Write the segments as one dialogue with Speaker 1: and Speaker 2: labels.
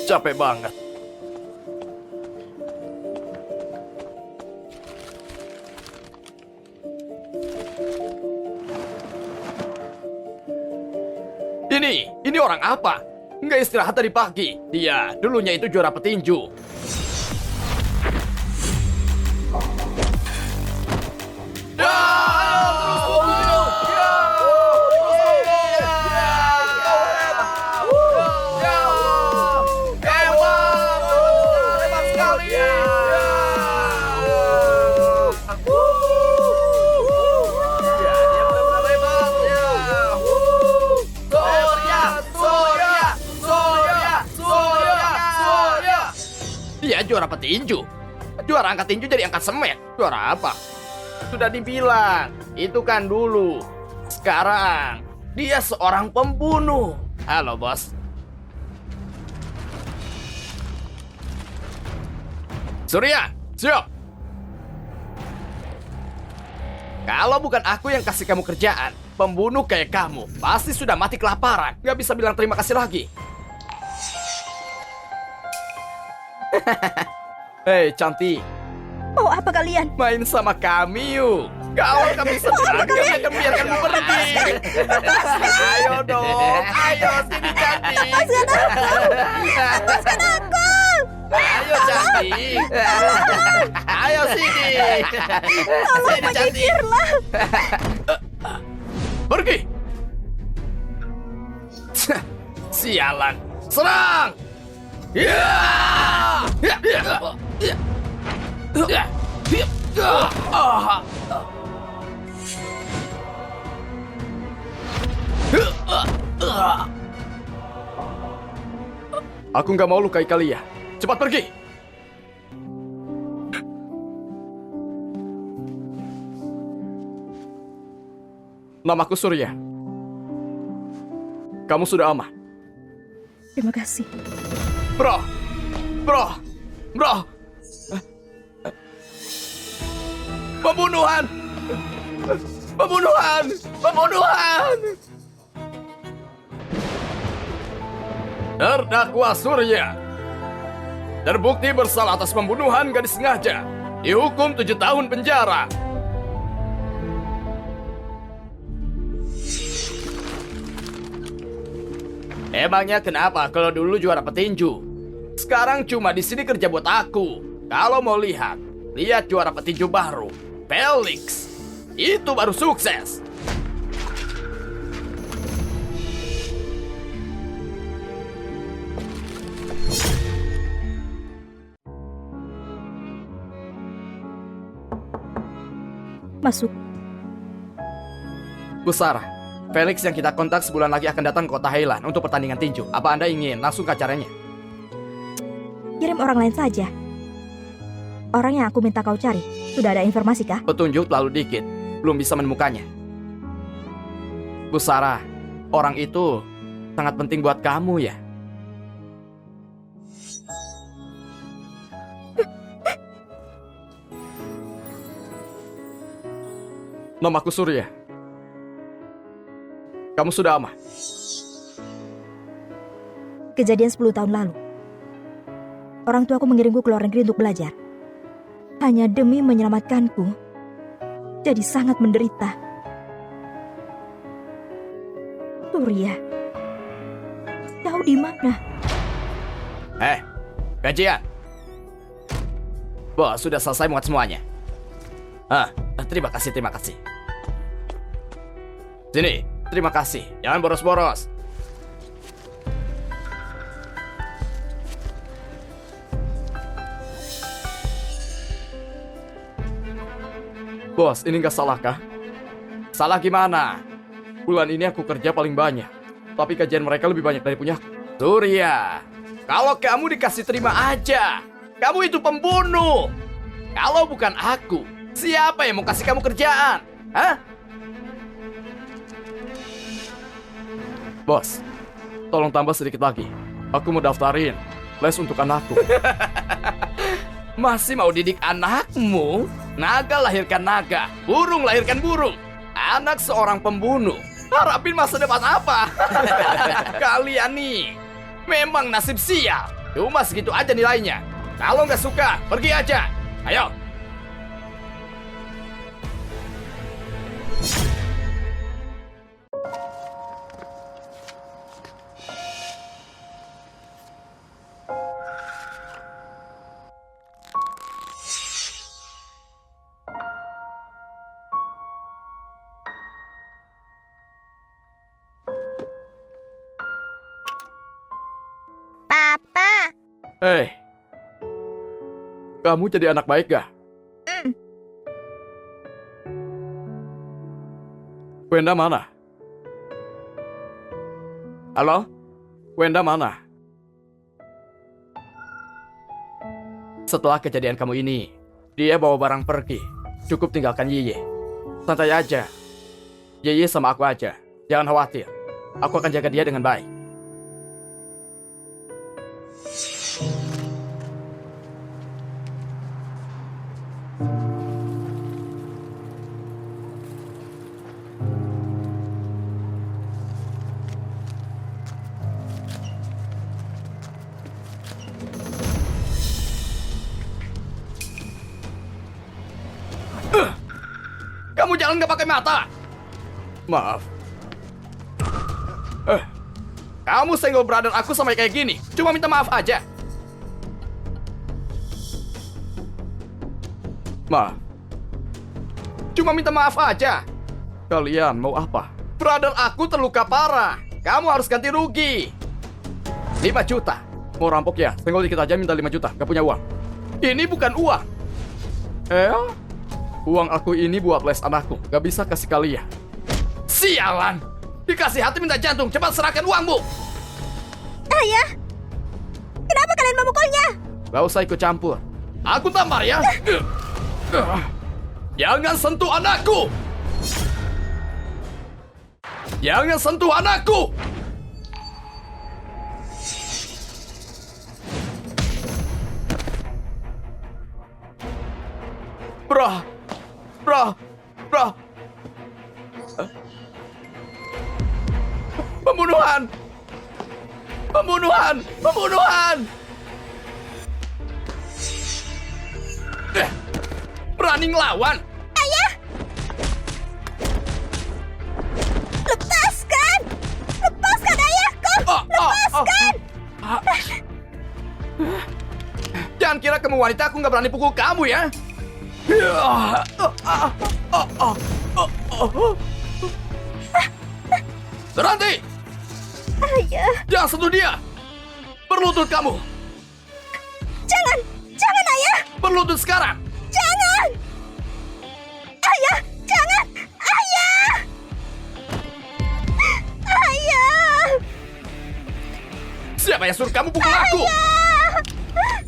Speaker 1: Capek banget. Ini orang apa? Nggak istirahat dari pagi. Dia dulunya itu juara petinju. Dia juara petinju. Juara angkat tinju jadi angkat semen. Juara apa? Sudah dibilang, itu kan dulu. Sekarang, dia seorang pembunuh. Halo, bos. Surya, siap. Kalau bukan aku yang kasih kamu kerjaan, pembunuh kayak kamu pasti sudah mati kelaparan. Gak bisa bilang terima kasih lagi. Hei, cantik.
Speaker 2: Mau apa kalian?
Speaker 1: Main sama kami yuk. Kalau kami senang, kami akan biarkanmu pergi. Ayo dong, ayo sini cantik.
Speaker 2: Lepaskan aku!
Speaker 1: Ayo cantik. Ayo sini.
Speaker 2: Tolong
Speaker 1: Sini cantik.
Speaker 2: menyingkirlah!
Speaker 1: Pergi. Sialan. Serang. Ya! Aku nggak mau lukai kalian. Cepat pergi. Namaku Surya. Kamu sudah aman.
Speaker 2: Terima kasih.
Speaker 1: Bro. Pembunuhan. Terdakwa Surya terbukti bersalah atas pembunuhan gadis sengaja. Dihukum 7 tahun penjara. Emangnya kenapa kalau dulu juara petinju? Sekarang cuma di sini kerja buat aku. Kalau mau lihat juara petinju baru, Felix. Itu baru sukses.
Speaker 2: Masuk.
Speaker 1: Bu Sarah, Felix yang kita kontak sebulan lagi akan datang ke kota Highland untuk pertandingan tinju. Apa Anda ingin langsung ke acaranya?
Speaker 2: Kirim orang lain saja. Orang yang aku minta kau cari, sudah ada informasi kah?
Speaker 1: Petunjuk terlalu dikit, belum bisa menemukannya. Bu Sarah, orang itu sangat penting buat kamu ya. Namaku Surya. Kamu sudah aman.
Speaker 2: Kejadian 10 tahun lalu. Orang tuaku mengirimku ke luar negeri untuk belajar. Hanya demi menyelamatkanku. Jadi sangat menderita. Surya. Kau di mana?
Speaker 1: Gajian. Bos, sudah selesai muat semuanya. Terima kasih. Sini, terima kasih. Jangan boros-boros. Bos, ini nggak salah kah? Salah gimana? Bulan ini aku kerja paling banyak, tapi gajian mereka lebih banyak dari punyaku. Surya, kalau kamu dikasih terima aja. Kamu itu pembunuh. Kalau bukan aku, siapa yang mau kasih kamu kerjaan? Hah? Bos, tolong tambah sedikit lagi. Aku mau daftarin les untuk anakku. Masih mau didik anakmu? Naga lahirkan naga, burung lahirkan burung. Anak seorang pembunuh Harapin masa depan apa? Kalian nih, memang nasib sial. Cuma segitu aja nilainya. Kalau nggak suka, pergi aja. Ayo.
Speaker 3: Papa,
Speaker 1: Hei, kamu jadi anak baik gak? Wenda mana? Halo? Wenda mana? Setelah kejadian kamu ini, dia bawa barang pergi. Cukup tinggalkan Yeye. Santai aja. Yeye sama aku aja. Jangan khawatir. Aku akan jaga dia dengan baik. Kamu jalan nggak pakai mata? Maaf. Kamu senggol brother aku sampai kayak gini. Cuma minta maaf aja. Maaf. Cuma minta maaf aja. Kalian mau apa? Brother aku terluka parah. Kamu harus ganti rugi. 5 juta. Mau rampok ya? Senggol dikit aja minta 5 juta. Gak punya uang. Ini bukan uang. Uang aku ini buat les anakku. Gak bisa kasih kalian. Sialan! Dikasih hati minta jantung. Cepat serahkan uangmu.
Speaker 3: Ayah, kenapa kalian memukulnya?
Speaker 1: Gak usah ikut campur. Aku tampar ya. Jangan sentuh anakku. Jangan sentuh anakku. Bro. Pembunuhan. Berani ngelawan?
Speaker 3: Ayah! Lepaskan! Lepaskan ayahku! Lepaskan!
Speaker 1: Jangan kira kamu wanita, aku nggak berani pukul kamu ya. Berhenti!
Speaker 3: Ayah!
Speaker 1: Jangan sentuh dia! Berlutut kamu!
Speaker 3: Jangan! Jangan ayah!
Speaker 1: Berlutut sekarang!
Speaker 3: Jangan! Ayah! Jangan! Ayah! Ayah!
Speaker 1: Siapa yang suruh kamu pukul aku?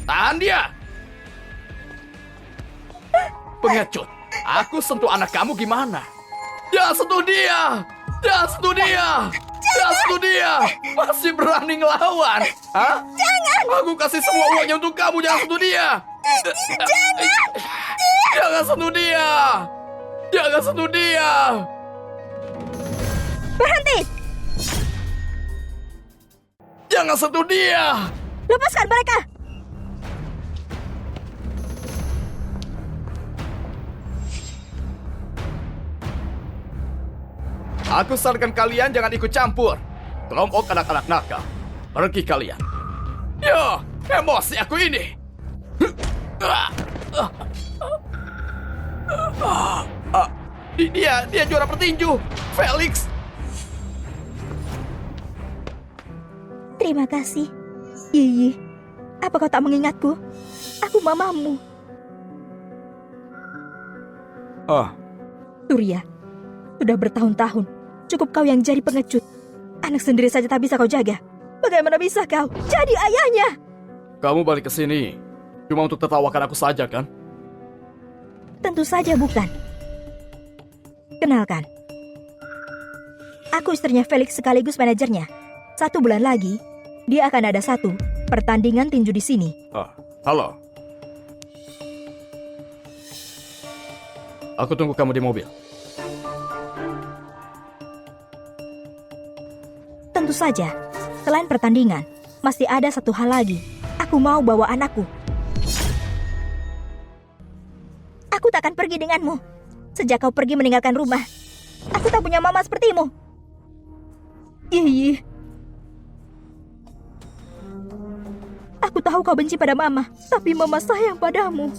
Speaker 1: Tahan dia! Pengecut! Aku sentuh anak kamu gimana? Jangan sentuh dia! Jangan sentuh dia! Jangan sentuh dia! Masih berani ngelawan? Hah?
Speaker 3: Jangan!
Speaker 1: Aku kasih semua uangnya untuk kamu, jangan sentuh dia!
Speaker 3: Jangan!
Speaker 1: Jangan sentuh dia! Jangan sentuh dia!
Speaker 3: Berhenti!
Speaker 1: Jangan sentuh dia!
Speaker 3: Lepaskan mereka!
Speaker 1: Aku sarankan kalian jangan ikut campur. Kelompok anak-anak nakal. Pergi kalian. Yo, emosi aku ini. Dia juara petinju. Felix.
Speaker 2: Terima kasih. Yeye, apa kau tak mengingatku? Aku mamamu. Surya, sudah bertahun-tahun. Cukup kau yang jadi pengecut. Anak sendiri saja tak bisa kau jaga. Bagaimana bisa kau jadi ayahnya?
Speaker 1: Kamu balik ke sini cuma untuk tertawakan aku saja, kan?
Speaker 2: Tentu saja bukan. Kenalkan. Aku istrinya Felix sekaligus manajernya. 1 bulan lagi, dia akan ada 1 pertandingan tinju di sini.
Speaker 1: Halo. Aku tunggu kamu di mobil.
Speaker 2: Tentu saja, selain pertandingan, masih ada satu hal lagi. Aku mau bawa anakku.
Speaker 3: Aku tak akan pergi denganmu. Sejak kau pergi meninggalkan rumah, aku tak punya mama sepertimu.
Speaker 2: Yiyi. Aku tahu kau benci pada Mama, tapi Mama sayang padamu.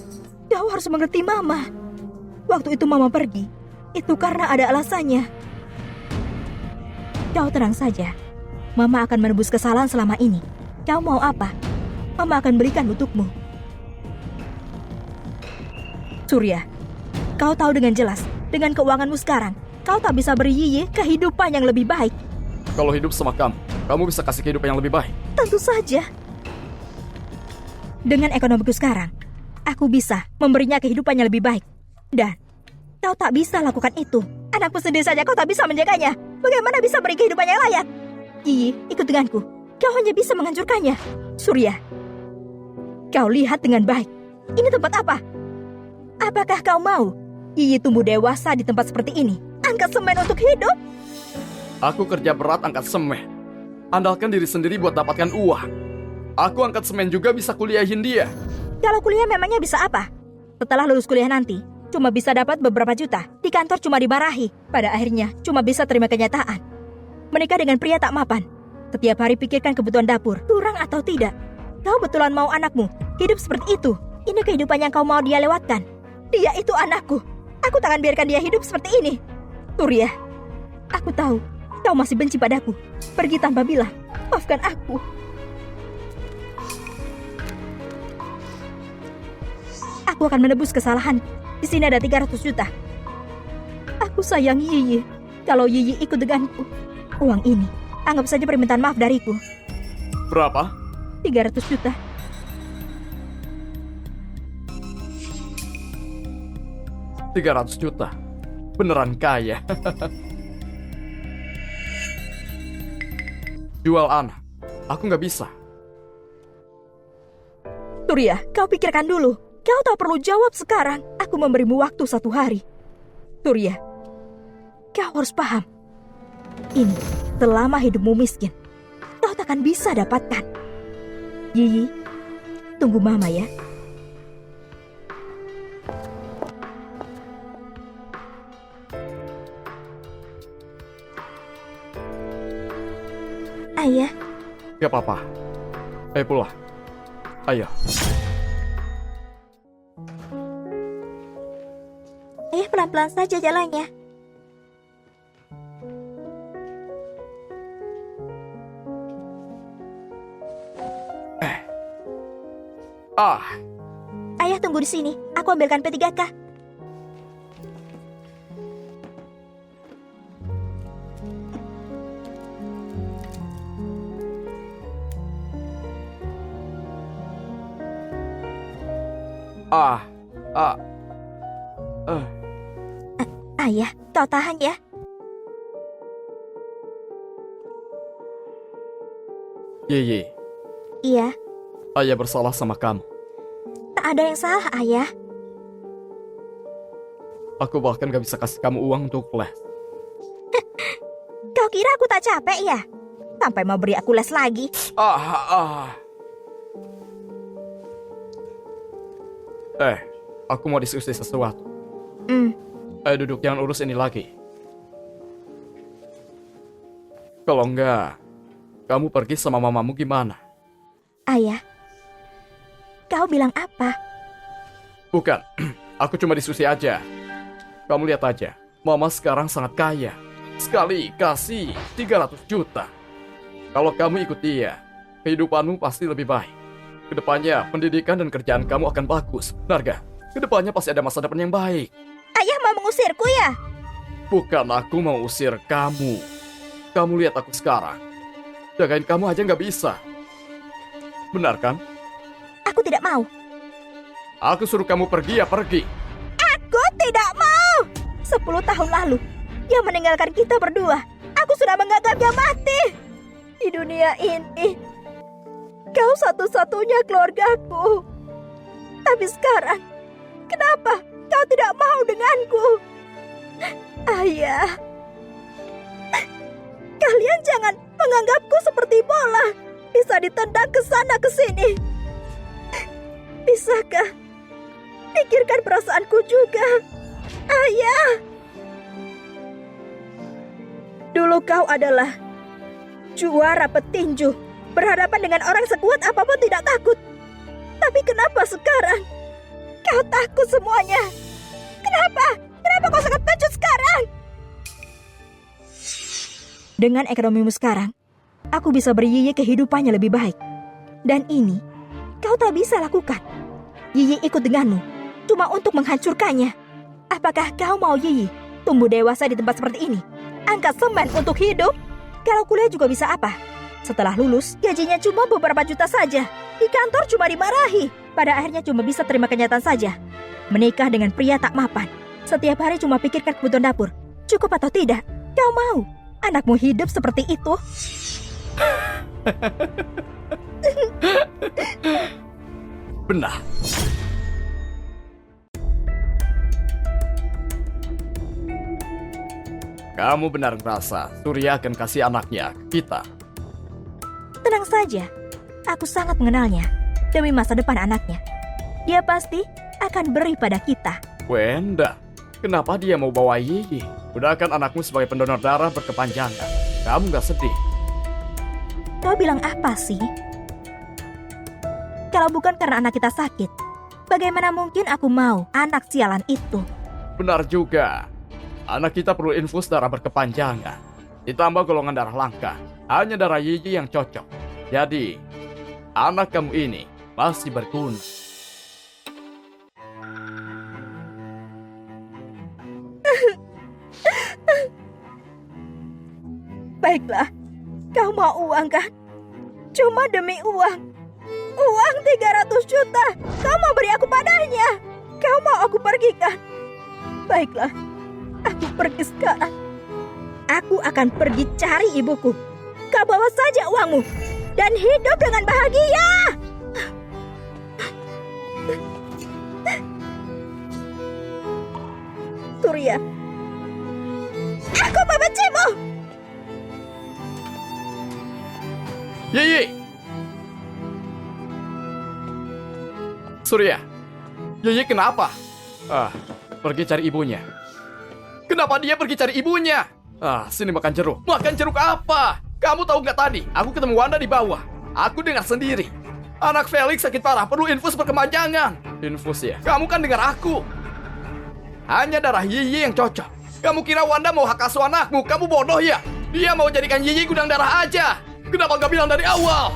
Speaker 2: Kau harus mengerti Mama. Waktu itu Mama pergi, itu karena ada alasannya. Kau tenang saja. Mama akan menebus kesalahan selama ini. Kau mau apa? Mama akan berikan untukmu. Surya, kau tahu dengan jelas, dengan keuanganmu sekarang, kau tak bisa beri Yiyi kehidupan yang lebih baik.
Speaker 1: Kalau hidup sama kamu bisa kasih kehidupan yang lebih baik.
Speaker 2: Tentu saja. Dengan ekonomiku sekarang, aku bisa memberinya kehidupan yang lebih baik. Dan kau tak bisa lakukan itu.
Speaker 3: Anakmu sendiri saja kau tak bisa menjaganya. Bagaimana bisa beri kehidupan yang layak?
Speaker 2: Yiyi, ikut denganku. Kau hanya bisa menghancurkannya. Surya, kau lihat dengan baik. Ini tempat apa? Apakah kau mau Yiyi tumbuh dewasa di tempat seperti ini?
Speaker 3: Angkat semen untuk hidup?
Speaker 1: Aku kerja berat angkat semen. Andalkan diri sendiri buat dapatkan uang. Aku angkat semen juga bisa kuliahin dia.
Speaker 2: Kalau kuliah memangnya bisa apa? Setelah lulus kuliah nanti, cuma bisa dapat beberapa juta. Di kantor cuma dimarahi. Pada akhirnya, cuma bisa terima kenyataan. Menikah dengan pria tak mapan. Setiap hari pikirkan kebutuhan dapur, kurang atau tidak. Kau betulan mau anakmu hidup seperti itu. Ini kehidupan yang kau mau dia lewatkan.
Speaker 3: Dia itu anakku. Aku tak akan biarkan dia hidup seperti ini.
Speaker 2: Surya, aku tahu kau masih benci padaku. Pergi tanpa bilang, maafkan aku. Aku akan menebus kesalahan. Di sini ada 300 juta. Aku sayang Yiyi. Kalau Yiyi ikut denganku, uang ini anggap saja permintaan maaf dariku.
Speaker 1: Berapa?
Speaker 2: 300 juta.
Speaker 1: $300 juta. Beneran kaya. Jual anak. Aku nggak bisa.
Speaker 2: Surya, kau pikirkan dulu. Kau tak perlu jawab sekarang. Aku memberimu waktu 1 hari. Surya, kau harus paham. Ini selama hidupmu miskin, kau tak akan bisa dapatkan. Yiyi, tunggu Mama ya.
Speaker 3: Ayah,
Speaker 1: Gak apa-apa. Ayo pulang. Ayo.
Speaker 3: ayah pelan-pelan saja jalannya. Ayah tunggu di sini. Aku ambilkan P3K. Ayah, kau tahan ya.
Speaker 1: Yiyi,
Speaker 3: Iya,
Speaker 1: ayah bersalah sama kamu.
Speaker 3: tak ada yang salah, ayah.
Speaker 1: Aku bahkan gak bisa kasih kamu uang untuk les.
Speaker 3: Kau kira aku tak capek ya? Sampai mau beri aku les lagi.
Speaker 1: Aku mau diskusi sesuatu. Ayo duduk, jangan urus ini lagi. Kalau enggak, kamu pergi sama mamamu gimana?
Speaker 3: Ayah, kau bilang apa?
Speaker 1: Bukan, aku cuma diskusi aja. Kamu lihat aja, mama sekarang sangat kaya. Sekali kasih 300 juta. Kalau kamu ikut dia, kehidupanmu pasti lebih baik. Kedepannya, pendidikan dan kerjaan kamu akan bagus. Narga, kedepannya pasti ada masa depan yang baik.
Speaker 3: Ayah mau mengusirku ya?
Speaker 1: Bukan aku mau usir kamu. Kamu lihat aku sekarang. Jagain kamu aja nggak bisa. Benar kan?
Speaker 3: Aku tidak mau.
Speaker 1: Aku suruh kamu pergi ya pergi.
Speaker 3: Aku tidak mau. 10 tahun lalu, dia meninggalkan kita berdua. Aku sudah menganggapnya mati. Di dunia ini, kau satu-satunya keluargaku. Tapi sekarang, kenapa kau tidak mau denganku? Ayah, Kalian jangan menganggapku seperti bola. Bisa ditendang ke sana ke sini. Bisakah pikirkan perasaanku juga, Ayah? Dulu kau adalah juara petinju, berhadapan dengan orang sekuat apapun tidak takut. Tapi kenapa sekarang kau takut semuanya? Kenapa? Kenapa kau sangat pencut sekarang?
Speaker 2: Dengan ekonomimu sekarang, aku bisa beri kehidupannya lebih baik. Dan ini, kau tak bisa lakukan. Yiyi ikut denganmu, cuma untuk menghancurkannya. Apakah kau mau Yiyi tumbuh dewasa di tempat seperti ini? Angkat semen untuk hidup? Kalau kuliah juga bisa apa? Setelah lulus, gajinya cuma beberapa juta saja. Di kantor cuma dimarahi. Pada akhirnya cuma bisa terima kenyataan saja. Menikah dengan pria tak mapan. Setiap hari cuma pikirkan kebutuhan dapur. Cukup atau tidak? Kau mau anakmu hidup seperti itu?
Speaker 1: Benar. Kamu benar merasa Surya akan kasih anaknya ke kita.
Speaker 2: Tenang saja, aku sangat mengenalnya. Demi masa depan anaknya, dia pasti akan beri pada kita.
Speaker 1: Wenda, kenapa dia mau bawa Yiyi? Udah kan anakmu sebagai pendonor darah berkepanjangan. Kamu gak sedih?
Speaker 2: Kau bilang apa sih? Kalau bukan karena anak kita sakit, bagaimana mungkin aku mau anak sialan itu?
Speaker 1: Benar juga. Anak kita perlu infus darah berkepanjangan. Ditambah golongan darah langka. Hanya darah Yiyi yang cocok. Jadi, anak kamu ini masih berguna.
Speaker 3: Baiklah, kau mau uang kan? Cuma demi uang. Uang 300 juta. Kau mau beri aku padanya. Kau mau aku pergi kan? Baiklah, aku pergi sekarang. Aku akan pergi cari ibuku. Kau bawa saja uangmu dan hidup dengan bahagia. Surya, aku membencimu.
Speaker 1: Yiyi! Surya, Yiyi kenapa? Pergi cari ibunya. Kenapa dia pergi cari ibunya? Sini makan jeruk. Makan jeruk apa? Kamu tahu nggak tadi? Aku ketemu Wanda di bawah. Aku dengar sendiri. Anak Felix sakit parah, perlu infus berkepanjangan. Infus ya? Kamu kan dengar aku. Hanya darah Yiyi yang cocok. Kamu kira Wanda mau hak asuh anakmu? Kamu bodoh ya? Dia mau jadikan Yiyi gudang darah aja. Kenapa nggak bilang dari awal?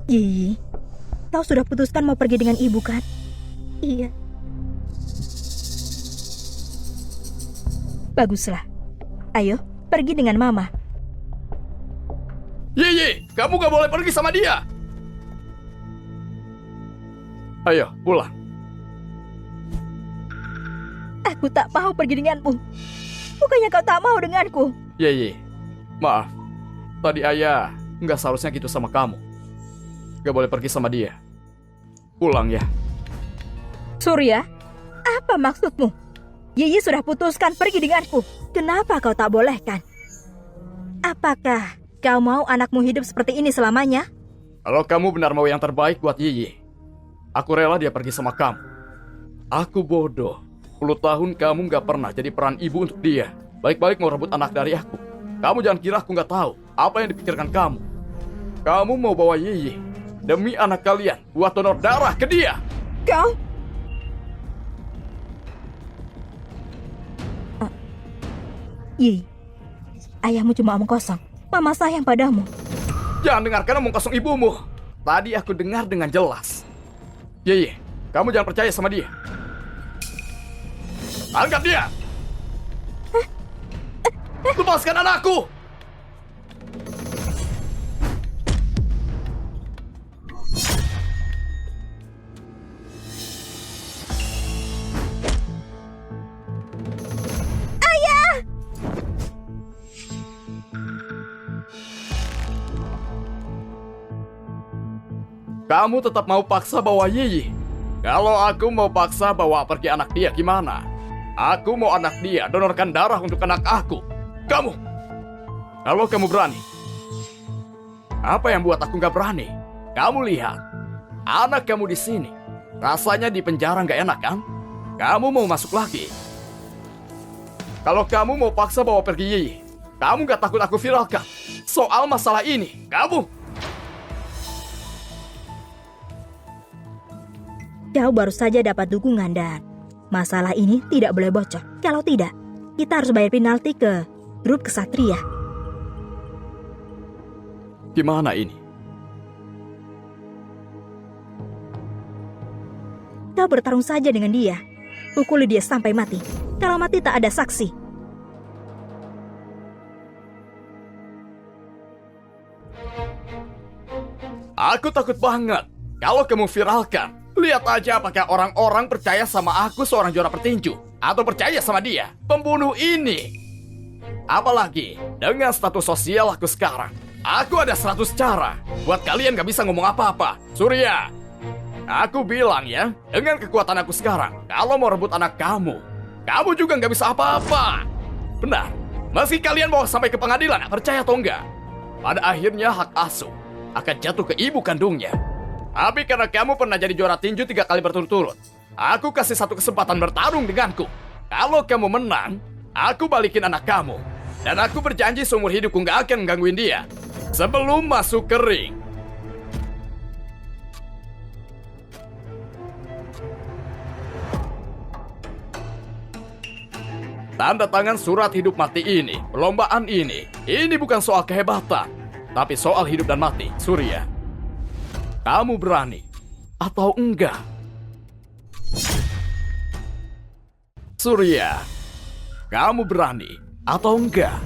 Speaker 2: Yiyi, kau sudah putuskan mau pergi dengan ibu kan?
Speaker 3: Iya.
Speaker 2: Baguslah. Ayo, pergi dengan mama.
Speaker 1: Yiyi, kamu gak boleh pergi sama dia. Ayo, pulang.
Speaker 3: Aku tak mau pergi denganmu. Bukannya kau tak mau denganku.
Speaker 1: Yiyi, maaf. Tadi ayah nggak seharusnya gitu sama kamu. Gak boleh pergi sama dia. Pulang ya.
Speaker 3: Surya, apa maksudmu? Yiyi sudah putuskan pergi denganku.
Speaker 2: Kenapa kau tak bolehkan? Apakah kau mau anakmu hidup seperti ini selamanya?
Speaker 1: Kalau kamu benar mau yang terbaik buat Yiyi, aku rela dia pergi sama kamu. Aku bodoh. 10 tahun kamu gak pernah jadi peran ibu untuk dia. Baik-baik mau rebut anak dari aku. Kamu jangan kira aku gak tahu apa yang dipikirkan kamu. Kamu mau bawa Yiyi demi anak kalian buat donor darah ke dia.
Speaker 3: Kau?
Speaker 2: Yiyi, ayahmu cuma omong kosong. Mama sayang padamu.
Speaker 1: Jangan dengarkan omong kosong ibumu. Tadi aku dengar dengan jelas. Yiyi, kamu jangan percaya sama dia. Angkat dia! Lepaskan anakku! Kamu tetap mau paksa bawa Yiyi? Kalau aku mau paksa bawa pergi anak dia gimana? Aku mau anak dia donorkan darah untuk anak aku. Kamu! Kalau kamu berani. Apa yang buat aku nggak berani? Kamu lihat. Anak kamu di sini. Rasanya di penjara nggak enak kan? Kamu mau masuk lagi. Kalau kamu mau paksa bawa pergi Yiyi, kamu nggak takut aku viralkan soal masalah ini? Kamu!
Speaker 2: Kau baru saja dapat dukungan dan masalah ini tidak boleh bocor. Kalau tidak, kita harus bayar penalti ke grup kesatria.
Speaker 1: Gimana ini?
Speaker 2: Kau bertarung saja dengan dia. Pukuli dia sampai mati. Kalau mati tak ada saksi.
Speaker 1: Aku takut banget kalau kamu viralkan. Lihat aja apakah orang-orang percaya sama aku seorang juara petinju. Atau percaya sama dia, pembunuh ini. Apalagi dengan status sosial aku sekarang. Aku ada 100 cara. Buat kalian gak bisa ngomong apa-apa. Surya, aku bilang ya, dengan kekuatan aku sekarang, kalau mau rebut anak kamu, kamu juga gak bisa apa-apa. Benar, meski kalian bawa sampai ke pengadilan, percaya atau enggak, pada akhirnya hak asuh akan jatuh ke ibu kandungnya. Tapi karena kamu pernah jadi juara tinju 3 kali berturut-turut, aku kasih 1 kesempatan bertarung denganku. Kalau kamu menang, aku balikin anak kamu. Dan aku berjanji seumur hidupku gak akan gangguin dia sebelum masuk ke ring. Tanda tangan surat hidup mati ini, perlombaan ini bukan soal kehebatan, tapi soal hidup dan mati. Surya, kamu berani atau enggak? Surya, kamu berani atau enggak?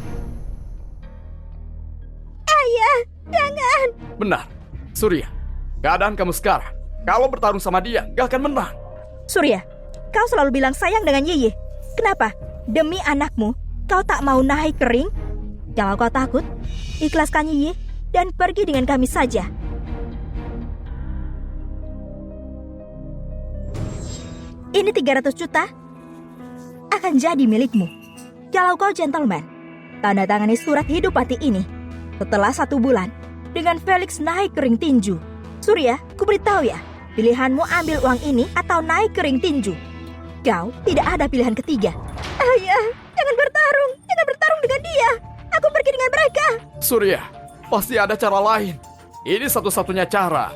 Speaker 3: Ayah, jangan.
Speaker 1: Benar, Surya. Keadaan kamu sekarang, kalau bertarung sama dia, gak akan menang.
Speaker 2: Surya, kau selalu bilang sayang dengan Yiyi. Kenapa? Demi anakmu, kau tak mau naik ke ring? Kalau kau takut, ikhlaskan Yiyi dan pergi dengan kami saja. Ini 300 juta akan jadi milikmu. Kalau kau gentleman, tanda tangani surat hidup mati ini. Setelah 1 bulan, dengan Felix naik ke ring tinju. Surya, ku beritahu ya, pilihanmu ambil uang ini atau naik ke ring tinju. Kau tidak ada pilihan ketiga.
Speaker 3: Ayah, jangan bertarung dengan dia. Aku pergi dengan mereka.
Speaker 1: Surya, pasti ada cara lain. Ini satu-satunya cara.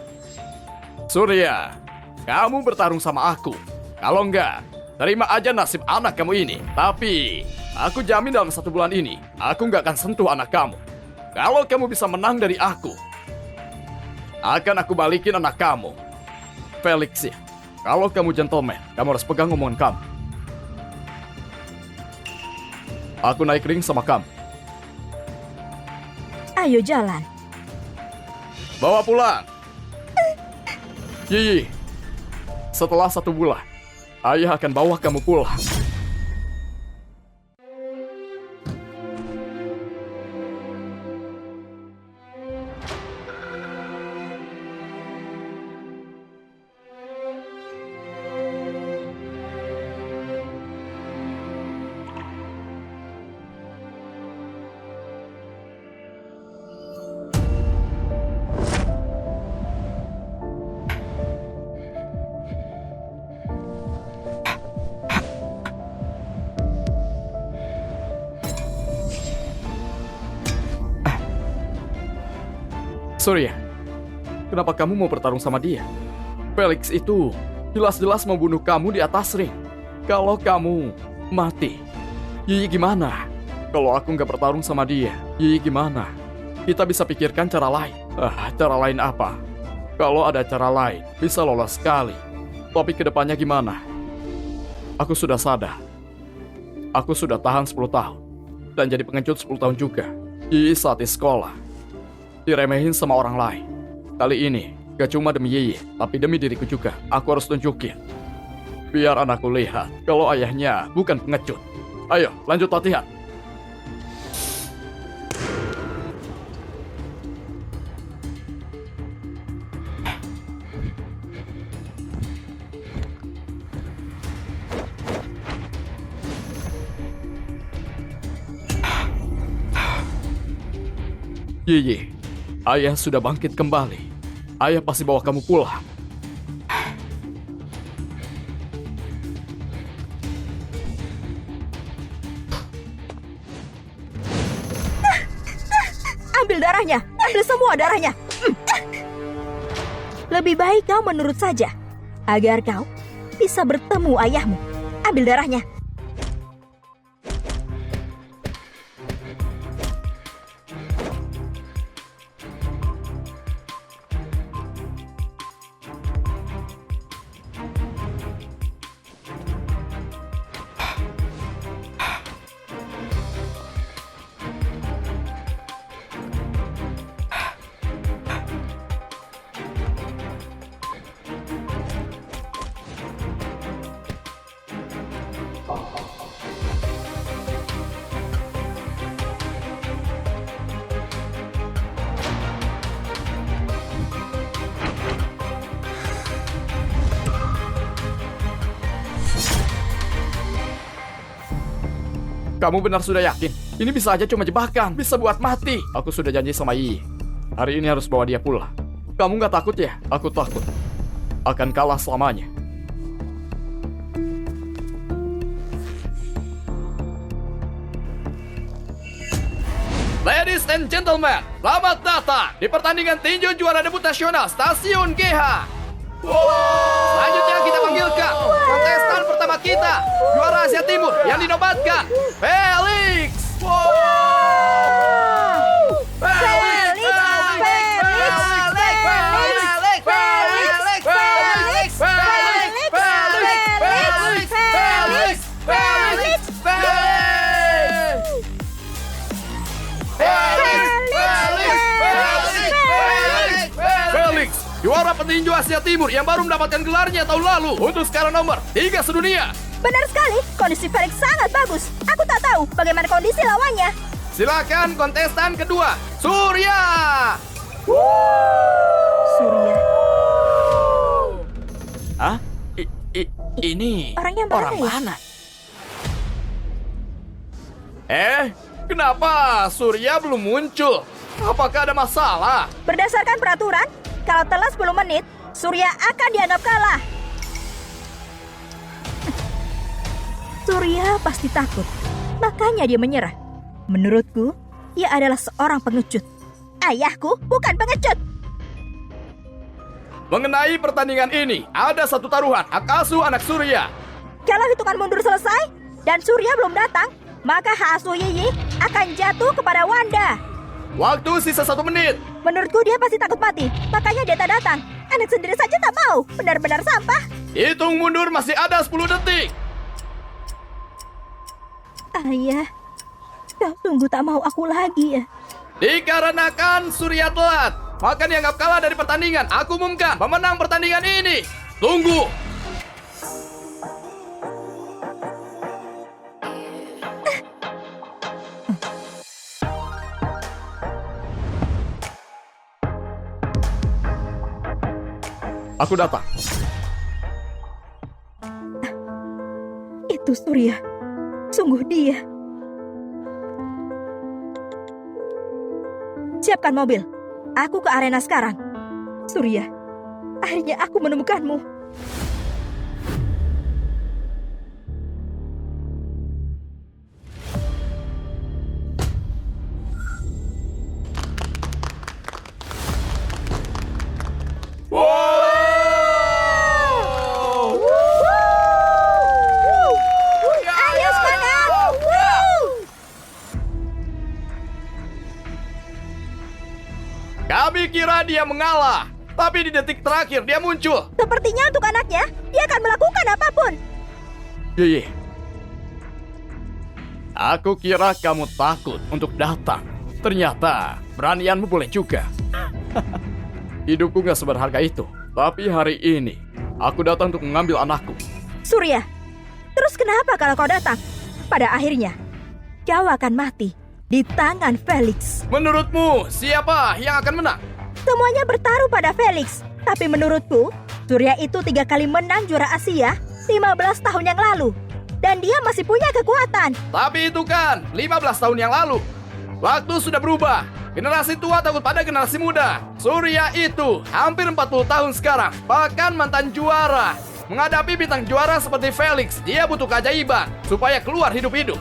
Speaker 1: Surya, kamu bertarung sama aku. Kalau enggak, terima aja nasib anak kamu ini. Tapi, aku jamin dalam 1 bulan ini, aku nggak akan sentuh anak kamu. Kalau kamu bisa menang dari aku, akan aku balikin anak kamu. Felix ya, kalau kamu gentleman, kamu harus pegang omongan kamu. Aku naik ring sama kamu.
Speaker 2: Ayo jalan.
Speaker 1: Bawa pulang. Yiyi, setelah 1 bulan, ayah akan bawa kamu pulang. Surya, kenapa kamu mau bertarung sama dia? Felix itu jelas-jelas membunuh kamu di atas ring. Kalau kamu mati, Yiyi gimana? Kalau aku nggak bertarung sama dia, Yiyi gimana? Kita bisa pikirkan cara lain. Cara lain apa? Kalau ada cara lain, bisa lolos sekali. Tapi kedepannya gimana? Aku sudah sadar. Aku sudah tahan 10 tahun. Dan jadi pengecut 10 tahun juga. Yiyi saat di sekolah diremehin sama orang lain. Kali ini, gak cuma demi Yiyi, tapi demi diriku juga. Aku harus tunjukin. Biar anakku lihat kalau ayahnya bukan pengecut. Ayo, lanjut latihan. Yiyi, ayah sudah bangkit kembali. Ayah pasti bawa kamu pulang.
Speaker 2: Ambil darahnya, ambil semua darahnya. Lebih baik kau menurut saja, agar kau bisa bertemu ayahmu. Ambil darahnya.
Speaker 1: Kamu benar sudah yakin? Ini bisa aja cuma jebakan, bisa buat mati. Aku sudah janji sama Yi. Hari ini harus bawa dia pulang. Kamu nggak takut ya? Aku takut. Akan kalah selamanya. Ladies and gentlemen, selamat datang di pertandingan tinju juara debut nasional Stasiun GH. Selanjutnya kita panggilkan kontestan pertama kita, juara Asia Timur yang dinobatkan, Felix. Felix, juara petinju Asia Timur yang baru mendapatkan gelarnya tahun lalu untuk skala nomor 3 sedunia.
Speaker 3: Benar sekali, kondisi Felix sangat bagus. Aku tak tahu bagaimana kondisi lawannya.
Speaker 1: Silakan kontestan kedua, Surya.
Speaker 2: Surya.
Speaker 1: Hah? Ini
Speaker 2: Orangnya mana
Speaker 1: orang
Speaker 2: ya?
Speaker 1: mana? Kenapa Surya belum muncul? Apakah ada masalah?
Speaker 3: Berdasarkan peraturan, kalau telat 10 menit, Surya akan dianggap kalah.
Speaker 2: Surya pasti takut, makanya dia menyerah. Menurutku, dia adalah seorang pengecut.
Speaker 3: Ayahku bukan pengecut.
Speaker 1: Mengenai pertandingan ini, ada satu taruhan hak asuh anak Surya.
Speaker 3: Kalau hitungan mundur selesai dan Surya belum datang, maka hak asuh Yiyi akan jatuh kepada Wanda.
Speaker 1: Waktu sisa 1 menit.
Speaker 3: Menurutku dia pasti takut mati, makanya dia tak datang. Anak sendiri saja tak mau, benar-benar sampah.
Speaker 1: Hitung mundur masih ada 10 detik.
Speaker 2: Ayah, kau tunggu tak mau aku lagi ya?
Speaker 1: Dikarenakan Surya telat, maka dianggap kalah dari pertandingan. Aku umumkan pemenang pertandingan ini. Tunggu. Aku datang.
Speaker 2: Itu Surya, sungguh dia. Siapkan mobil, aku ke arena sekarang. Surya, akhirnya aku menemukanmu.
Speaker 3: Ayo semangat!
Speaker 1: Kami kira dia mengalah, tapi di detik terakhir dia muncul.
Speaker 3: Sepertinya untuk anaknya, dia akan melakukan apapun.
Speaker 1: Yiyi, aku kira kamu takut untuk datang. Ternyata beranianmu boleh juga. Hidupku gak seberharga itu. Tapi hari ini, aku datang untuk mengambil anakku.
Speaker 2: Surya, terus kenapa kalau kau datang? Pada akhirnya, kau akan mati di tangan Felix.
Speaker 1: Menurutmu, siapa yang akan menang?
Speaker 3: Semuanya bertaruh pada Felix. Tapi menurutku, Surya itu 3 kali menang juara Asia 15 tahun yang lalu. Dan dia masih punya kekuatan.
Speaker 1: Tapi itu kan 15 tahun yang lalu. Waktu sudah berubah. Generasi tua takut pada generasi muda. Surya itu hampir 40 tahun sekarang, bahkan mantan juara. Menghadapi bintang juara seperti Felix, dia butuh keajaiban supaya keluar hidup-hidup.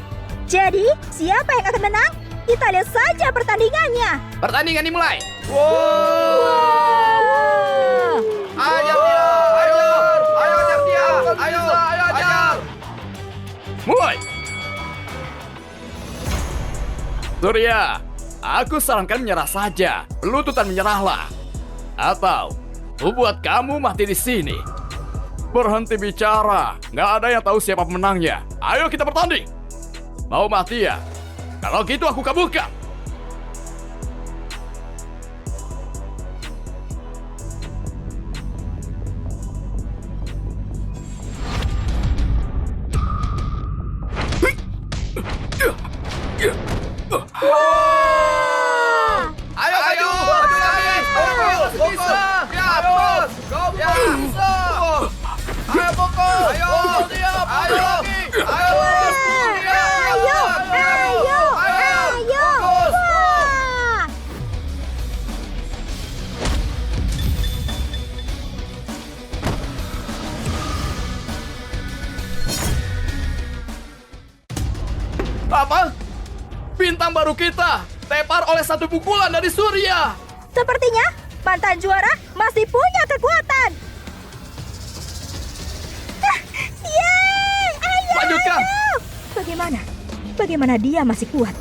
Speaker 3: Jadi, siapa yang akan menang? Kita lihat saja pertandingannya.
Speaker 1: Pertandingan dimulai. Wow. Ayo dia, ayo ajar dia, ayo ajar. Mulai. Surya, aku sarankan menyerah saja. Pelututan menyerahlah. Atau, aku buat kamu mati di sini. Berhenti bicara. Nggak ada yang tahu siapa pemenangnya. Ayo kita bertanding. Mau mati ya? Kalau gitu aku kabulkan. Apa? Bintang baru kita tepar oleh satu pukulan dari Surya.
Speaker 3: Sepertinya mantan juara masih punya kekuatan. Yeay! Ayo!
Speaker 1: Lanjutkan.
Speaker 2: Bagaimana? Bagaimana dia masih kuat?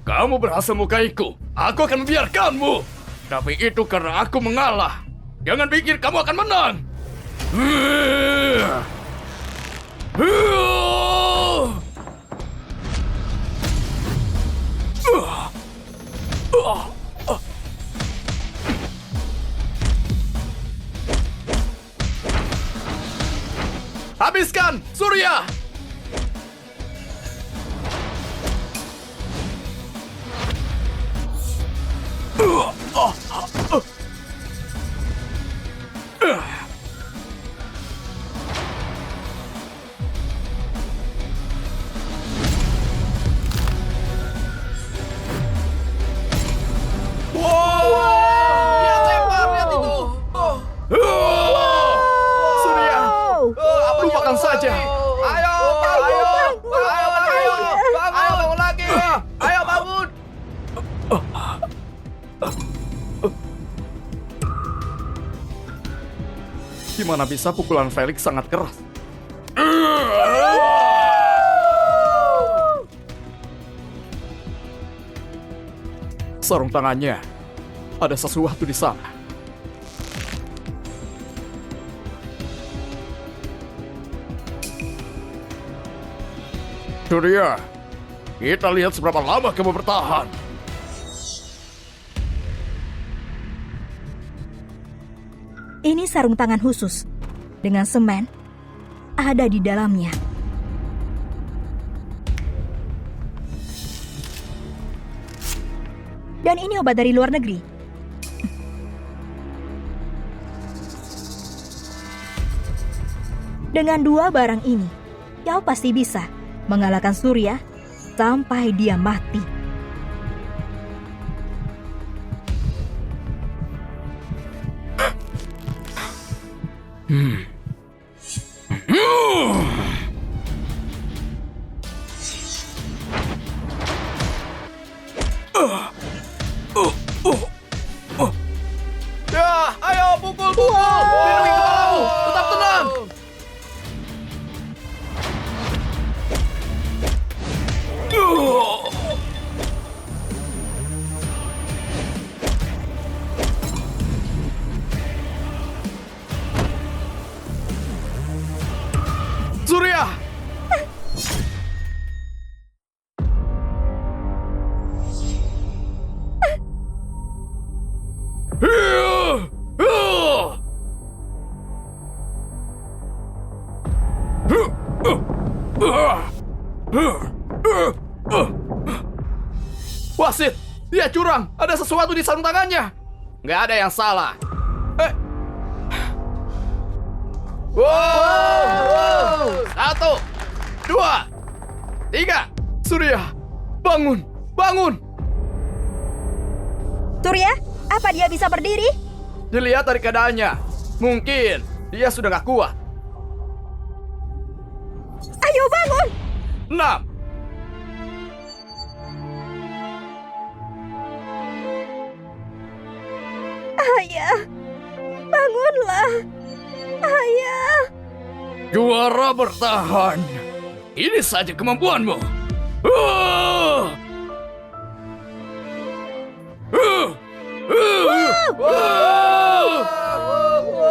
Speaker 1: Kamu berhasil mukaiku. Aku akan membiarkanmu. Tapi itu karena aku mengalah. Jangan pikir kamu akan menang. Habiskan, Surya! Dia lempar, lihat itu. Surya, lupakan saja. Ayo bangun lagi. Ayo bangun. Gimana bisa pukulan Felix sangat keras? Sarung tangannya. Ada sesuatu di sana. Surya, kita lihat seberapa lama kamu bertahan.
Speaker 2: Ini sarung tangan khusus dengan semen ada di dalamnya. Dan ini obat dari luar negeri. Dengan dua barang ini, kau pasti bisa mengalahkan Surya sampai dia mati.
Speaker 1: Ya, ayo pukul. Lindungi kepalamu. Tetap tenang. Surya! Wasit, dia curang. Ada sesuatu di sarung tangannya. Nggak ada yang salah. Wow! 1, 2, 3. Surya, bangun, bangun!
Speaker 2: Surya, apa dia bisa berdiri?
Speaker 1: Dilihat dari keadaannya, mungkin dia sudah gak kuat.
Speaker 2: Ayo bangun!
Speaker 1: 6.
Speaker 3: Ayah, bangunlah. Ayah.
Speaker 1: Juara bertahan. Ini saja kemampuanmu. Ah!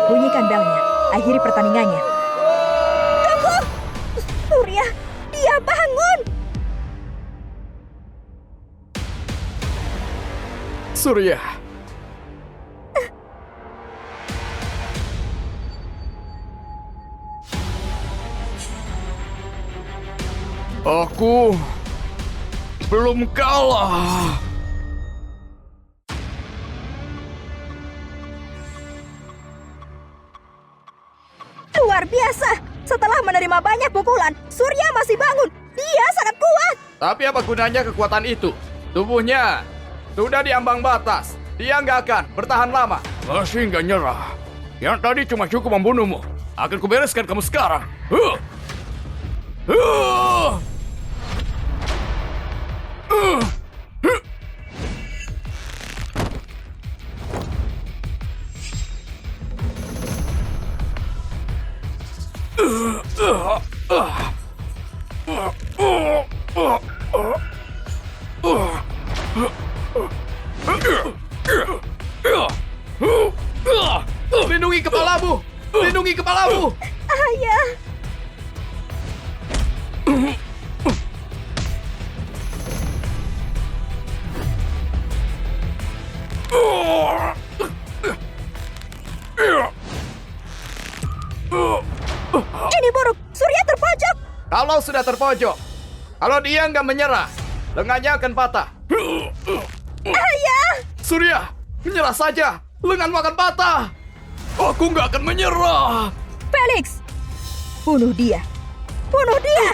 Speaker 2: Bunyikan belnya. Akhiri pertandingannya.
Speaker 3: Surya, dia bangun.
Speaker 1: Surya. Aku belum kalah.
Speaker 3: Luar biasa. Setelah menerima banyak pukulan, Surya masih bangun. Dia sangat kuat.
Speaker 1: Tapi apa gunanya kekuatan itu? Tubuhnya sudah diambang batas. Dia nggak akan bertahan lama. Masih nggak nyerah. Yang tadi cuma cukup membunuhmu. Akan kubereskan kamu sekarang. Lindungi kepalamu! Lindungi kepalamu!
Speaker 3: Ayah. Ini buruk. Surya terpojok.
Speaker 1: Kalau sudah terpojok, kalau dia nggak menyerah, lengannya akan patah.
Speaker 3: Ayah.
Speaker 1: Surya, menyerah saja. Lenganmu akan patah. Aku nggak akan menyerah.
Speaker 2: Felix! Bunuh dia.
Speaker 3: Bunuh dia.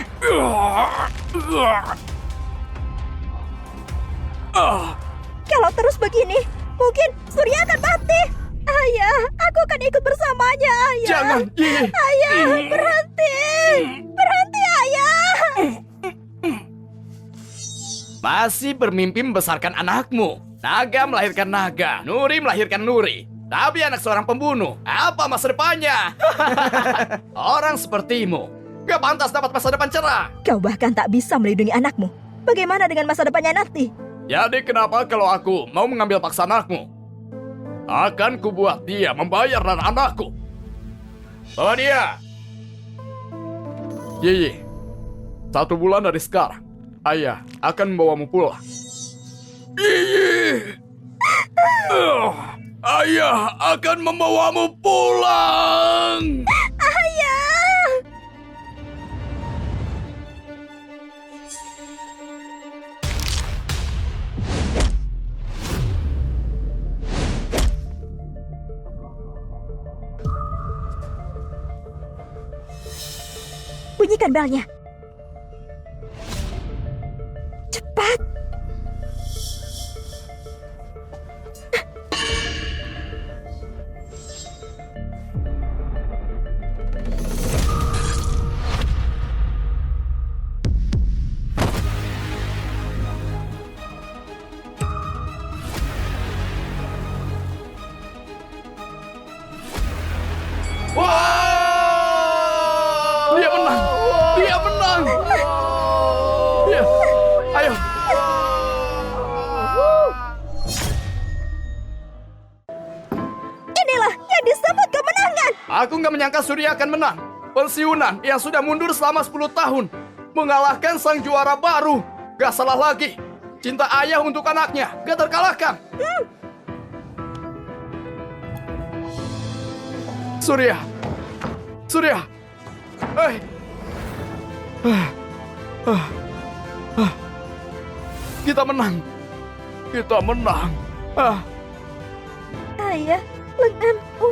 Speaker 3: Kalau terus begini, mungkin Surya akan mati. Ayah, aku akan ikut bersamanya, Ayah.
Speaker 1: Jangan, Yi.
Speaker 3: Ayah, berhenti. Berhenti, Ayah.
Speaker 1: Masih bermimpi membesarkan anakmu. Naga melahirkan naga, Nuri melahirkan Nuri. Tapi anak seorang pembunuh, apa masa depannya? Orang sepertimu, gak pantas dapat masa depan cerah.
Speaker 2: Kau bahkan tak bisa melindungi anakmu. Bagaimana dengan masa depannya nanti?
Speaker 1: Jadi kenapa kalau aku mau mengambil paksa anakmu? Akan kubuat dia membayar dan anakku. Bawa dia. Yi, 1 bulan dari sekarang, ayah akan membawamu pulang. Yi. Ayah akan membawamu pulang.
Speaker 3: Ayah.
Speaker 2: Bunyikan belnya. Cepat.
Speaker 1: Wah! Dia menang. Dia menang. Ya, ayo.
Speaker 3: Inilah yang disebut kemenangan.
Speaker 1: Aku nggak menyangka Surya akan menang. Pensiunan yang sudah mundur selama 10 tahun. Mengalahkan sang juara baru. Gak salah lagi. Cinta ayah untuk anaknya gak terkalahkan. Surya. Surya. Hei. Kita menang. Kita menang.
Speaker 3: Ayah, lenganku.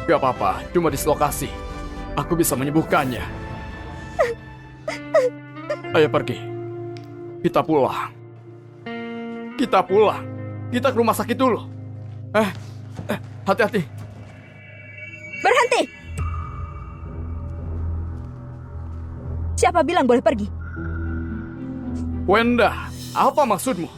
Speaker 1: Gak apa-apa, cuma dislokasi. Aku bisa menyembuhkannya. Ayo pergi. Kita pulang. Kita pulang. Kita ke rumah sakit dulu. Hati-hati.
Speaker 2: Berhenti! Siapa bilang boleh pergi?
Speaker 1: Wenda, apa maksudmu?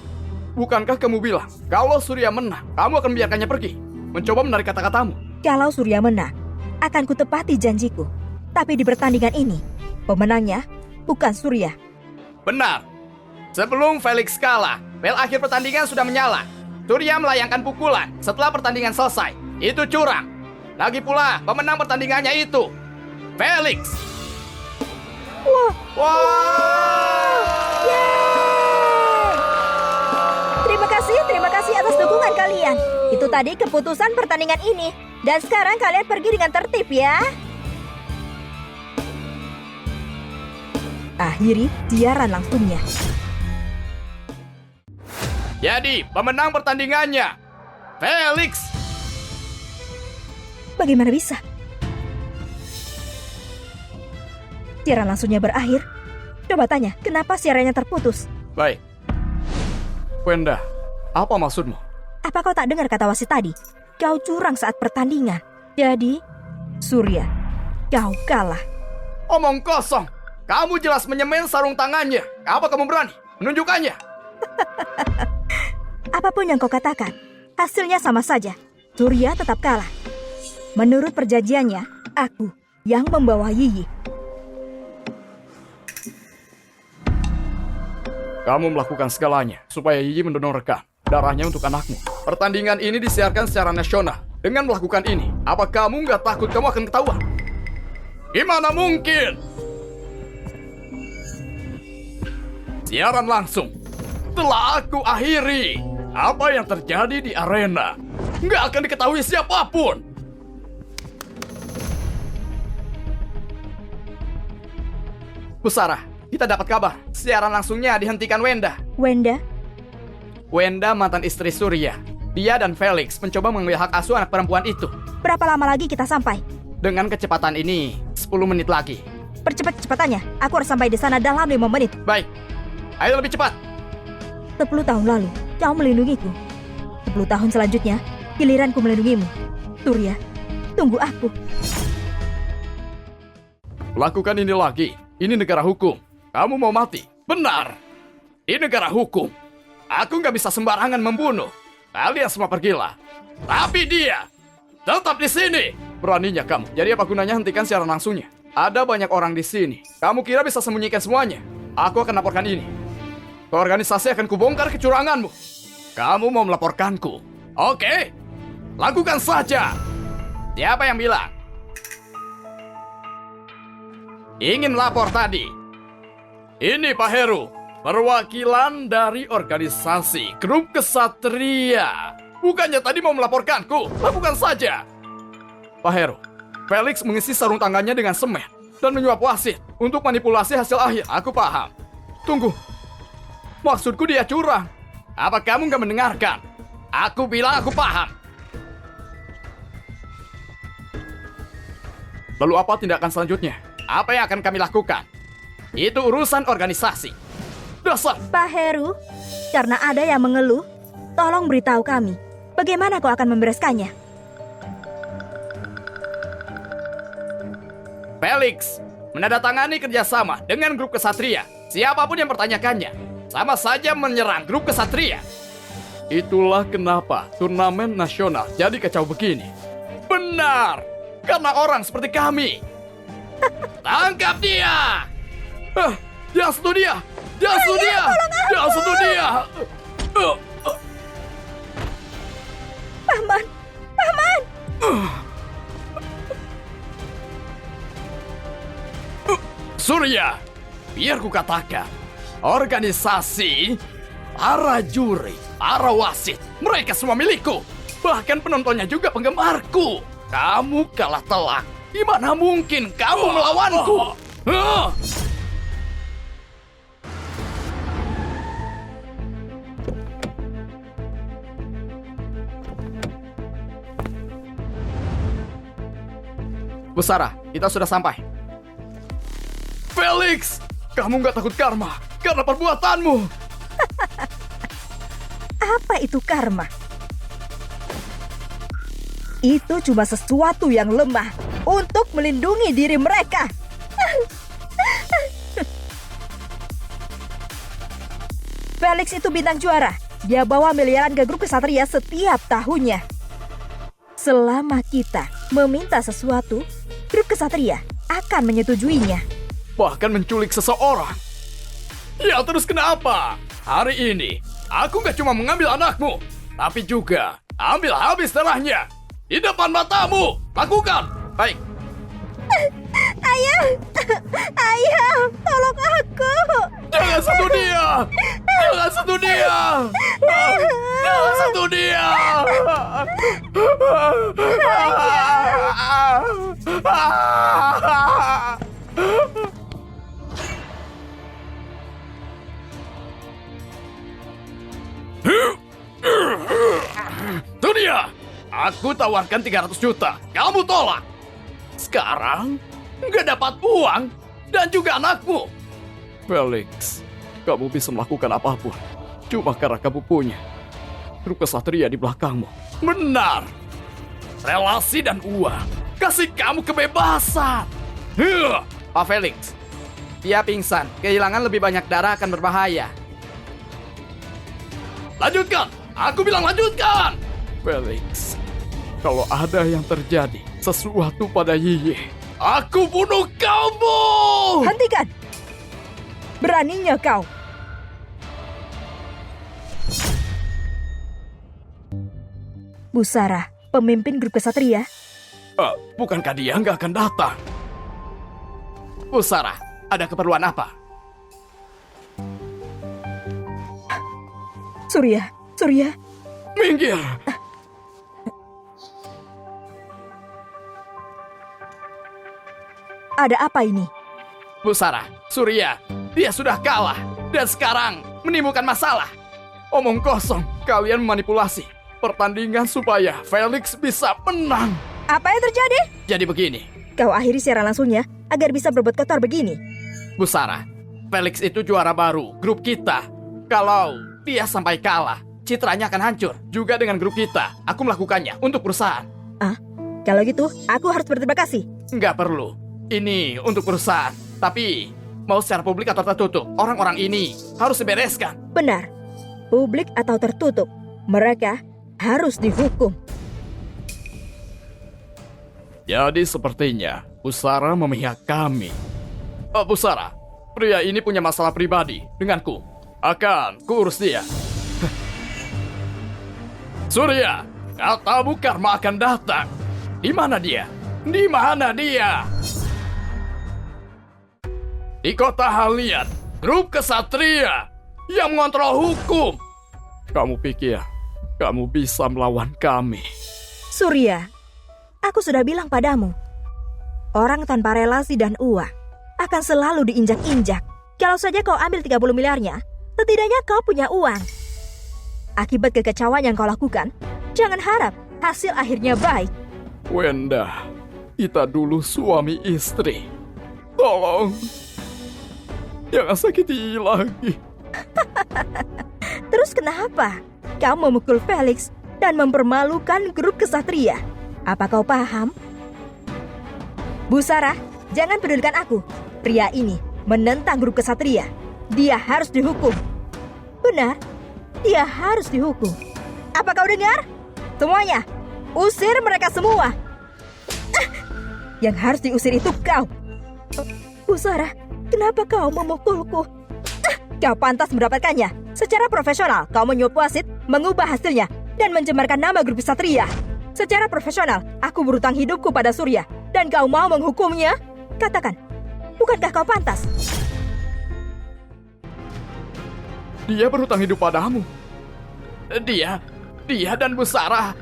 Speaker 1: Bukankah kamu bilang kalau Surya menang, kamu akan membiarkannya pergi? Mencoba menarik kata-katamu.
Speaker 2: Kalau Surya menang, akan kutepati janjiku. Tapi di pertandingan ini, pemenangnya bukan Surya.
Speaker 1: Benar. Sebelum Felix kalah, bel akhir pertandingan sudah menyala. Surya melayangkan pukulan setelah pertandingan selesai. Itu curang. Lagi pula, pemenang pertandingannya itu Felix. Wah.
Speaker 2: Terima kasih atas dukungan kalian. Itu tadi keputusan pertandingan ini. Dan sekarang kalian pergi dengan tertib ya. Akhiri siaran langsungnya.
Speaker 1: Jadi, pemenang pertandingannya Felix.
Speaker 2: Bagaimana bisa? Siaran langsungnya berakhir. Coba tanya, kenapa siarannya terputus?
Speaker 1: Baik. Wenda, apa maksudmu?
Speaker 2: Apa kau tak dengar kata wasit tadi? Kau curang saat pertandingan. Jadi, Surya, kau kalah.
Speaker 1: Omong kosong. Kamu jelas menyemen sarung tangannya. Apa kamu berani menunjukkannya?
Speaker 2: Apapun yang kau katakan, hasilnya sama saja. Surya tetap kalah. Menurut perjanjiannya, aku yang membawa Yiyi.
Speaker 1: Kamu melakukan segalanya supaya Yiyi mendonorkan darahnya untuk anakmu. Pertandingan ini disiarkan secara nasional. Dengan melakukan ini, apa kamu nggak takut kamu akan ketahuan? Gimana mungkin? Siaran langsung telah aku akhiri. Apa yang terjadi di arena nggak akan diketahui siapapun. Bu Sarah, kita dapat kabar. Siaran langsungnya dihentikan Wenda.
Speaker 2: Wenda,
Speaker 1: Wenda mantan istri Surya. Dia dan Felix mencoba mengambil hak asuh anak perempuan itu.
Speaker 2: berapa lama lagi kita sampai?
Speaker 1: Dengan kecepatan ini, 10 menit lagi.
Speaker 2: Percepat kecepatannya. Aku harus sampai di sana dalam 5 menit.
Speaker 1: Baik, ayo lebih cepat.
Speaker 2: 10 tahun lalu, kau melindungiku. 10 tahun selanjutnya, giliranku melindungimu. Surya, tunggu aku.
Speaker 1: Lakukan ini lagi. Ini negara hukum. Kamu mau mati? Benar. Ini negara hukum. Aku nggak bisa sembarangan membunuh. Kalian semua pergilah. Tapi dia tetap di sini. Beraninya kamu. Jadi apa gunanya hentikan siaran langsungnya? Ada banyak orang di sini. Kamu kira bisa sembunyikan semuanya? Aku akan laporkan ini. Ke organisasi akan kubongkar kecuranganmu. Kamu mau melaporkanku? Oke. Lakukan saja. Siapa yang bilang? Ingin lapor tadi. Ini Pak Heru, perwakilan dari organisasi Grup Kesatria. Bukannya tadi mau melaporkanku? Lakukan saja. Pak Heru, Felix mengisi sarung tangannya dengan semen dan menyuap wasit untuk manipulasi hasil akhir. Aku paham. Tunggu. Maksudku dia curang. Apa kamu nggak mendengarkan? Aku bilang aku paham. Lalu apa tindakan selanjutnya? Apa yang akan kami lakukan? Itu urusan organisasi. Dasar.
Speaker 2: Pak Heru, karena ada yang mengeluh, tolong beritahu kami. Bagaimana kau akan membereskannya?
Speaker 1: Felix menandatangani kerjasama dengan Grup Kesatria. Siapapun yang bertanyakannya, sama saja menyerang Grup Kesatria. Itulah kenapa turnamen nasional jadi kacau begini. Benar, karena orang seperti kami. Tangkap dia! Jangan sentuh dia! Jangan sentuh dia! Jangan sentuh dia!
Speaker 2: Paman! Paman!
Speaker 1: Surya, biar ku katakan, organisasi, para juri, para wasit, mereka semua milikku. Bahkan penontonnya juga penggemarku. Kamu kalah telak. Gimana mungkin kamu melawanku? Bu Sarah, kita sudah sampai. Felix, Kamu nggak takut karma karena perbuatanmu.
Speaker 3: Apa itu karma? Itu cuma sesuatu yang lemah untuk melindungi diri mereka. Felix itu bintang juara. Dia bawa miliaran ke grup kesatria setiap tahunnya. Selama kita meminta sesuatu, grup kesatria akan menyetujuinya.
Speaker 1: Bahkan menculik seseorang. Ya terus kenapa? Hari ini, aku gak cuma mengambil anakmu, tapi juga ambil habis darahnya. Di depan matamu. Lakukan. Baik.
Speaker 3: Ayah, ayah, tolong aku.
Speaker 1: Jangan sentuh dia. Jangan sentuh dia. Jangan sentuh dia. Itu dia. Aku tawarkan 300 juta. Kamu tolak. Sekarang nggak dapat uang dan juga anakmu. Felix, kamu bisa melakukan apapun cuma karena kamu punya grup kesatria di belakangmu. Benar. Relasi dan uang kasih kamu kebebasan. Pak Felix, dia pingsan. Kehilangan lebih banyak darah akan berbahaya. Lanjutkan. Aku bilang lanjutkan. Felix, kalau ada yang terjadi sesuatu pada Yiye, aku bunuh kamu!
Speaker 3: Hentikan! Beraninya kau. Busara, pemimpin grup kesatria.
Speaker 1: Bukankah dia nggak akan datang? Busara, ada keperluan apa?
Speaker 3: Surya,
Speaker 1: Minggir!
Speaker 3: ada apa ini?
Speaker 1: Busara, Surya, dia sudah kalah dan sekarang menimbulkan masalah. Omong kosong, kalian memanipulasi pertandingan supaya Felix bisa menang.
Speaker 3: Apa yang terjadi?
Speaker 1: Jadi begini,
Speaker 3: Kau akhiri siaran langsungnya agar bisa berbuat kotor begini.
Speaker 1: Busara, Felix itu juara baru grup kita. Kalau dia sampai kalah, citranya akan hancur. Juga dengan grup kita, aku melakukannya untuk perusahaan.
Speaker 3: Kalau gitu, aku harus berterima kasih.
Speaker 1: Nggak perlu. Ini untuk perusahaan. Tapi, mau secara publik atau tertutup, orang-orang ini harus dibereskan.
Speaker 3: Benar. Publik atau tertutup, mereka harus dihukum.
Speaker 1: Jadi sepertinya, Busara memihak kami. Busara, pria ini punya masalah pribadi denganku. Akan kuurus dia. Surya, katamu karma akan datang. Di mana dia? Di mana dia? Di kota Halian, grup kesatria yang mengontrol hukum. Kamu pikir kamu bisa melawan kami?
Speaker 3: Surya, aku sudah bilang padamu, orang tanpa relasi dan uang akan selalu diinjak-injak. Kalau saja kau ambil 30 miliarnya, setidaknya kau punya uang. Akibat kekecauan yang kau lakukan, jangan harap hasil akhirnya baik.
Speaker 1: Wenda, kita dulu suami istri. Tolong, jangan sakiti lagi.
Speaker 3: Terus kenapa kau memukul Felix dan mempermalukan grup kesatria? Apa kau paham? Busara, jangan pedulikan aku. Pria ini menentang grup kesatria. Dia harus dihukum. Benar, dia harus dihukum. Apa kau dengar? Semuanya, usir mereka semua. Yang harus diusir itu kau. Busara, kenapa kau memukulku? Kau pantas mendapatkannya. Secara profesional, kau menyuap wasit, mengubah hasilnya, dan mencemarkan nama grup kesatria. Secara profesional, aku berutang hidupku pada Surya, dan kau mau menghukumnya? Katakan, bukankah kau pantas?
Speaker 1: Dia berhutang hidup padamu. Dia dan Busara.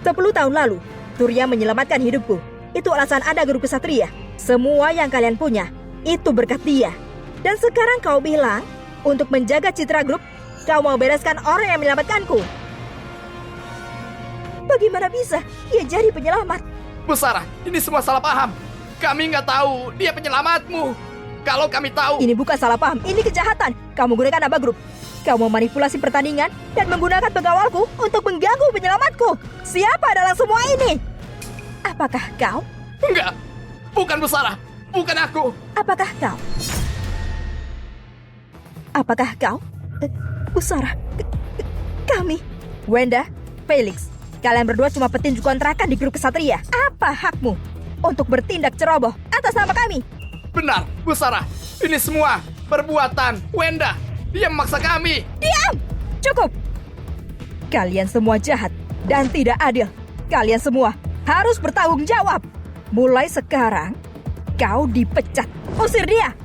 Speaker 3: 10 tahun lalu, Surya menyelamatkan hidupku. Itu alasan ada grup kesatria. Semua yang kalian punya, itu berkat dia. Dan sekarang kau bilang, untuk menjaga citra grup, kau mau bereskan orang yang menyelamatkanku. Bagaimana bisa dia jadi penyelamat?
Speaker 1: Busara, ini semua salah paham. Kami nggak tahu dia penyelamatmu. Kalau kami tahu...
Speaker 2: Ini bukan salah paham, ini kejahatan. Kamu gunakan nama grup. Kamu memanipulasi pertandingan dan menggunakan pengawalku untuk mengganggu penyelamatku. Siapa dalam semua ini? Apakah kau?
Speaker 1: Enggak, bukan Bu Sarah, bukan aku.
Speaker 2: Apakah kau? Apakah kau? Bu Sarah, kami. Wenda, Felix, kalian berdua cuma petinju kontrakan di grup kesatria. Apa hakmu untuk bertindak ceroboh atas nama kami?
Speaker 1: Benar, Bu Sarah. Ini semua perbuatan Wenda. Dia memaksa kami.
Speaker 2: Diam! Cukup! Kalian semua jahat dan tidak adil. Kalian semua harus bertanggung jawab. Mulai sekarang, kau dipecat. Usir dia!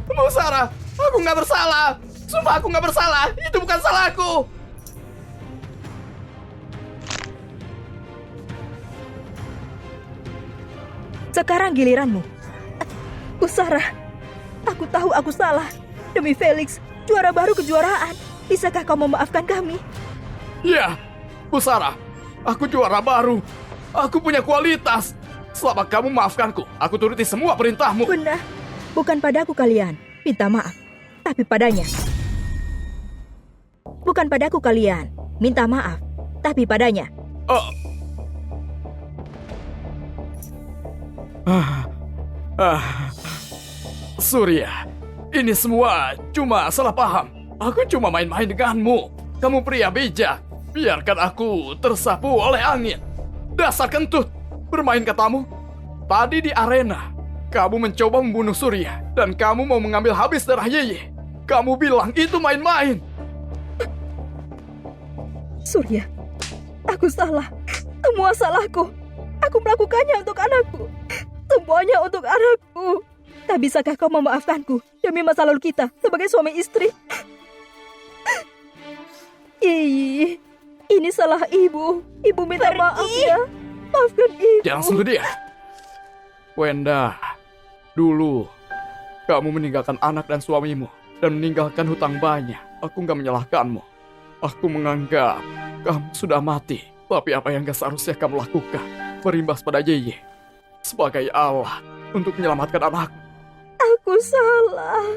Speaker 1: Bu Sarah, aku nggak bersalah. Sumpah aku nggak bersalah. Itu bukan salahku.
Speaker 2: Sekarang giliranmu. Bu Sarah, aku tahu aku salah. Demi Felix, juara baru kejuaraan. Bisakah kau memaafkan kami?
Speaker 1: Ya, Bu Sarah, aku juara baru. Aku punya kualitas. Selama kamu maafkanku, aku turuti semua perintahmu.
Speaker 2: Benar, bukan padaku kalian minta maaf, tapi padanya. Bukan padaku kalian minta maaf, tapi padanya.
Speaker 1: Oh. Surya, ini semua cuma salah paham. Aku cuma main-main denganmu. Kamu pria bijak. Biarkan aku tersapu oleh angin. Dasar kentut. Bermain katamu. Tadi di arena, kamu mencoba membunuh Surya. Dan kamu mau mengambil habis darah Yeye. Kamu bilang itu main-main.
Speaker 2: Surya, aku salah. Semua salahku. Aku melakukannya untuk anakku. Semuanya untuk anakku. Tak bisakah kau memaafkanku demi masa lalu kita sebagai suami istri? Ini salah ibu. Ibu minta maaf ya. Maafkan ibu.
Speaker 1: Jangan sentuh dia. Wenda, dulu kamu meninggalkan anak dan suamimu dan meninggalkan hutang banyak. Aku gak menyalahkanmu. Aku menganggap kamu sudah mati. Tapi apa yang gak seharusnya kamu lakukan? Berimbas pada Yeye sebagai Allah untuk menyelamatkan anakku.
Speaker 2: Aku salah.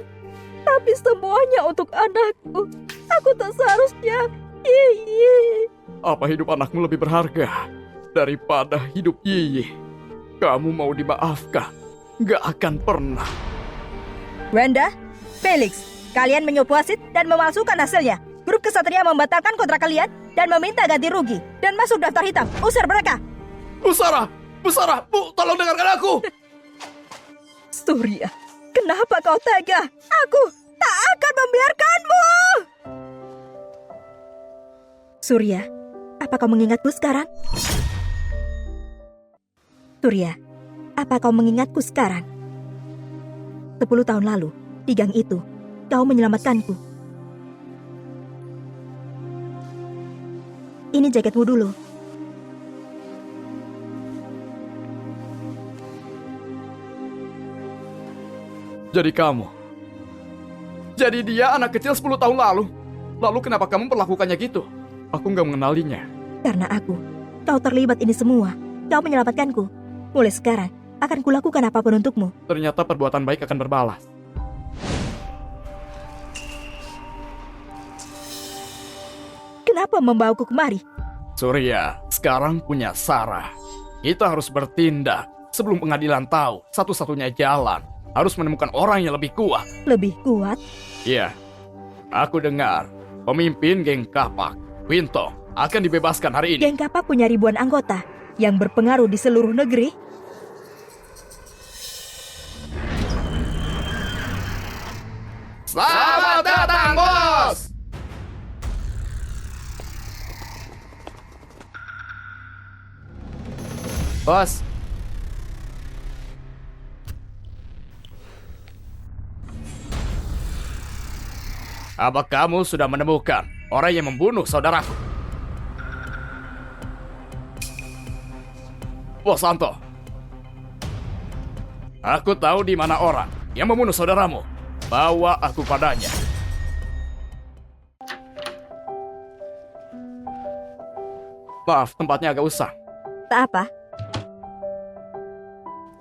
Speaker 2: Tapi semuanya untuk anakku. Aku tak seharusnya.
Speaker 1: Apa hidup anakmu lebih berharga daripada hidup Yeye? Kamu mau dimaafkan? Gak akan pernah.
Speaker 2: Wenda, Felix, kalian menyuap wasit dan memalsukan hasilnya. Grup kesatria membatalkan kontrak kalian dan meminta ganti rugi dan masuk daftar hitam. Usir mereka.
Speaker 1: Bu Sarah, Bu, tolong dengarkan aku.
Speaker 2: Surya, kenapa kau tega? Aku tak akan membiarkanmu. Surya, apa kau mengingatku sekarang? Surya, apa kau mengingatku sekarang? 10 tahun lalu, di gang itu, kau menyelamatkanku. Ini jaketmu dulu.
Speaker 1: Jadi kamu. Jadi dia anak kecil 10 tahun lalu. Lalu kenapa kamu perlakukannya gitu? Aku nggak mengenalinya.
Speaker 2: Karena kau terlibat ini semua. Kau menyelamatkanku. Mulai sekarang, akan kulakukan apapun untukmu.
Speaker 1: Ternyata perbuatan baik akan berbalas.
Speaker 2: Kenapa membawaku kemari?
Speaker 1: Surya, sekarang punya Sarah. Kita harus bertindak sebelum pengadilan tahu. Satu-satunya jalan harus menemukan orang yang lebih kuat.
Speaker 2: Lebih kuat?
Speaker 1: Iya, aku dengar pemimpin geng Kapak, Winto, akan dibebaskan hari ini.
Speaker 2: Geng Kapak punya ribuan anggota yang berpengaruh di seluruh negeri.
Speaker 1: Selamat datang, bos! Bos. Apa kamu sudah menemukan orang yang membunuh saudaraku? Bos Santo. Aku tahu di mana orang yang membunuh saudaramu. Bawa aku padanya. Maaf, tempatnya agak usang.
Speaker 2: Tak apa.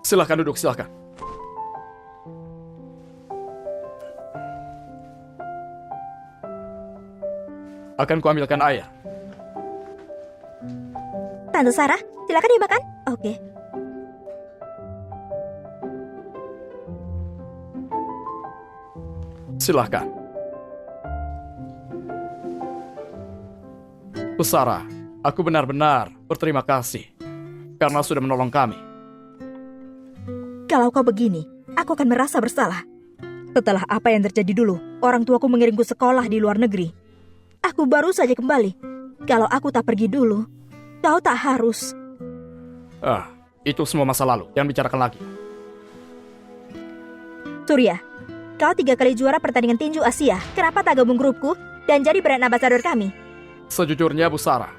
Speaker 1: Silakan duduk, silakan. Akan kuambilkan air.
Speaker 3: Tante Sarah, silakan dimakan. Oke.
Speaker 1: Silahkan. Pusara, aku benar-benar berterima kasih karena sudah menolong kami.
Speaker 2: Kalau kau begini, aku akan merasa bersalah. Setelah apa yang terjadi dulu, orang tuaku mengirimku sekolah di luar negeri. Aku baru saja kembali. Kalau aku tak pergi dulu, kau tak harus.
Speaker 1: Itu semua masa lalu, jangan bicarakan lagi.
Speaker 2: Surya, kau 3 kali juara pertandingan tinju Asia. Kenapa tak gabung grupku dan jadi brand ambassador kami?
Speaker 1: Sejujurnya, Bu Sarah,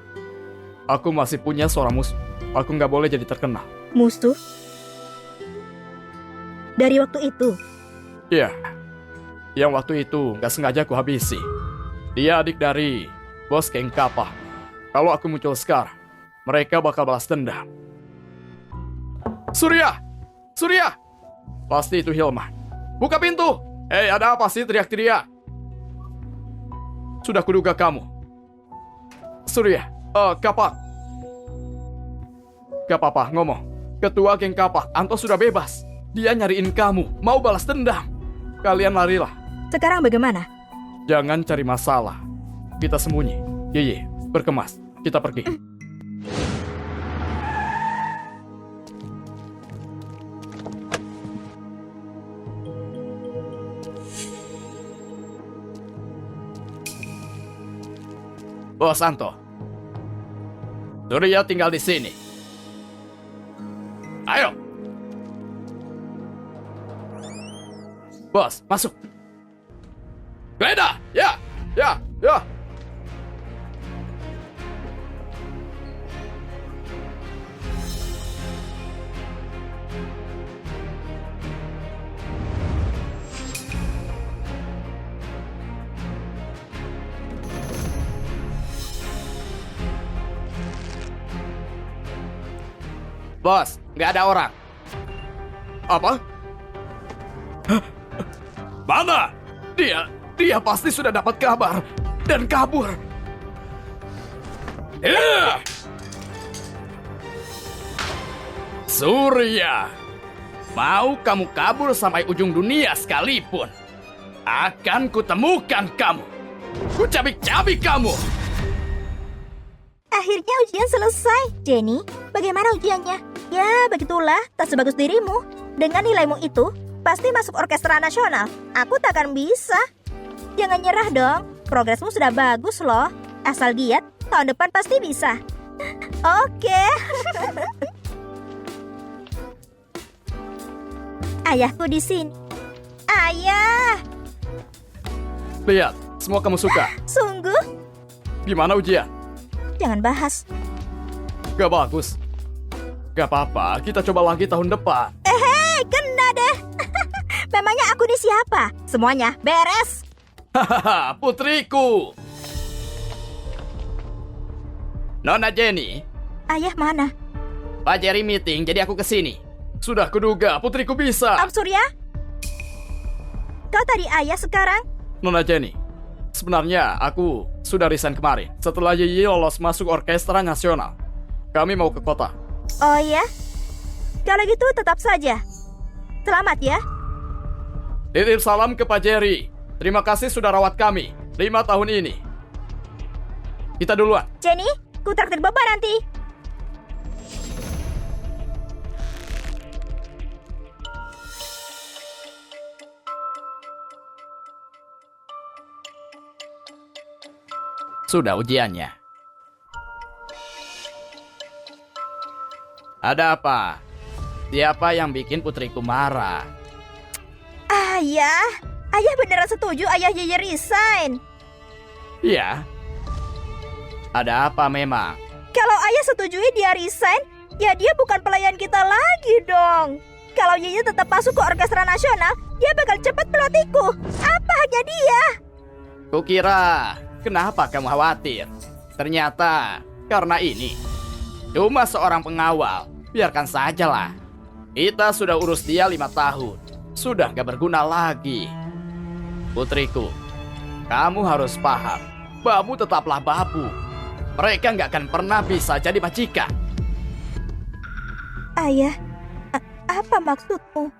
Speaker 1: aku masih punya seorang musuh. Aku nggak boleh jadi terkenal.
Speaker 2: Musuh? Dari waktu itu,
Speaker 1: Iya, yang waktu itu nggak sengaja aku habisi. Dia adik dari bos geng Kappa. Kalau aku muncul sekarang, mereka bakal balas dendam. Surya! Surya! Pasti itu Hilman. Buka pintu! Hei, ada apa sih teriak-teriak? Sudah kuduga kamu. Surya, Kappa. Gak apa-apa, ngomong. Ketua geng Kappa, Anto sudah bebas. Dia nyariin kamu, mau balas dendam. Kalian larilah.
Speaker 2: sekarang bagaimana?
Speaker 1: Jangan cari masalah. Kita sembunyi. Ye, berkemas. Kita pergi. Bos Anto. Surya tinggal di sini. Ayo. Bos, masuk. Gleda, ya. Bos, nggak ada orang. Apa? Hah? Mana? Dia pasti sudah dapat kabar dan kabur. Surya, mau kamu kabur sampai ujung dunia sekalipun, akan kutemukan kamu. Kucabik-cabik kamu.
Speaker 3: Akhirnya ujian selesai. Jenny, bagaimana ujiannya? Ya, begitulah. Tak sebagus dirimu. Dengan nilaimu itu, pasti masuk orkestra nasional. Aku takkan bisa. Jangan nyerah dong. Progresmu sudah bagus loh. Asal giat, tahun depan pasti bisa. Oke. Ayahku di sini. Ayah,
Speaker 1: Lihat, semua kamu suka.
Speaker 3: sungguh?
Speaker 1: Gimana ujian?
Speaker 3: Jangan bahas.
Speaker 1: Gak bagus. Gak apa-apa, kita coba lagi tahun depan.
Speaker 3: Hei, kena deh. Memangnya aku ini siapa? Semuanya beres.
Speaker 1: Hahaha, putriku. Nona Jenny,
Speaker 3: Ayah mana?
Speaker 1: Pak Jerry meeting, jadi aku kesini. Sudah kuduga, putriku bisa.
Speaker 3: Om Surya? Kau tadi ayah sekarang?
Speaker 1: Nona Jenny, sebenarnya aku sudah resign kemarin setelah Yiyi lolos masuk orkestra nasional. Kami mau ke kota.
Speaker 3: Oh ya? Kalau gitu tetap saja. Selamat ya.
Speaker 1: Titip salam ke Pak Jerry. Terima kasih sudah rawat kami 5 tahun ini. Kita duluan.
Speaker 3: Jenny, ku traktir Bapak nanti.
Speaker 1: Sudah ujiannya. Ada apa? Siapa yang bikin putriku marah?
Speaker 3: Ayah, ayah beneran setuju ayah Yeye resign.
Speaker 1: Iya. Ada apa memang?
Speaker 3: Kalau ayah setujui dia resign, ya dia bukan pelayan kita lagi dong. Kalau Yeye tetap masuk ke orkestra nasional, dia bakal cepat pelatihku. Apa hanya dia?
Speaker 1: Kukira, kenapa kamu khawatir? Ternyata karena ini. Cuma seorang pengawal. Biarkan sajalah. Kita sudah urus dia 5 tahun. Sudah gak berguna lagi. Putriku, kamu harus paham. babu tetaplah babu. Mereka nggak akan pernah bisa jadi majikan.
Speaker 3: Ayah, apa maksudmu?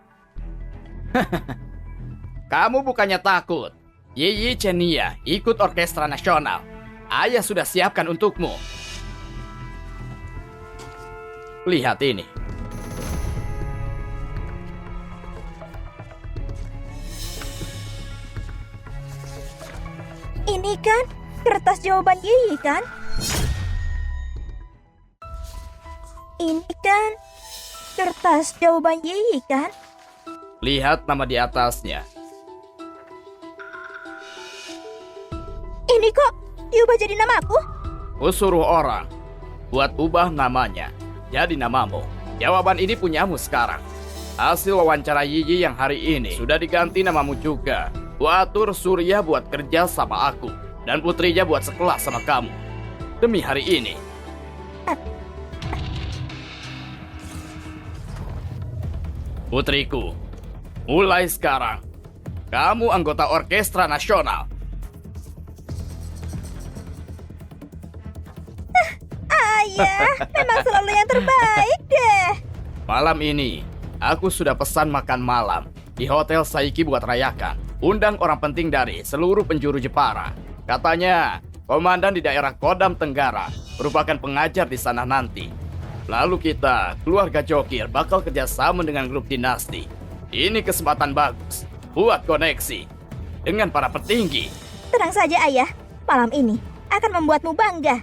Speaker 1: Kamu bukannya takut. Yiyi Chenia ikut orkestra nasional. Ayah sudah siapkan untukmu. Lihat ini.
Speaker 3: Ini kan kertas jawaban Yiyi kan? Ini kan kertas jawaban Yiyi kan?
Speaker 1: Lihat nama di atasnya.
Speaker 3: Ini kok diubah jadi namaku?
Speaker 1: Kusuruh orang buat ubah namanya jadi namamu. Jawaban ini punyamu sekarang. Hasil wawancara Yiyi yang hari ini sudah diganti namamu juga. Atur Surya buat kerja sama aku dan putrinya buat sekelas sama kamu. Demi hari ini. Putriku, mulai sekarang kamu anggota orkestra nasional.
Speaker 3: Ayah, memang selalu yang terbaik deh.
Speaker 1: Malam ini, aku sudah pesan makan malam di Hotel Saiki buat rayakan. Undang orang penting dari seluruh penjuru Jepara. Katanya, komandan di daerah Kodam Tenggara merupakan pengajar di sana nanti. Lalu kita, keluarga Jokir, bakal kerjasama dengan grup dinasti. Ini kesempatan bagus buat koneksi dengan para petinggi.
Speaker 3: Tenang saja ayah, malam ini akan membuatmu bangga.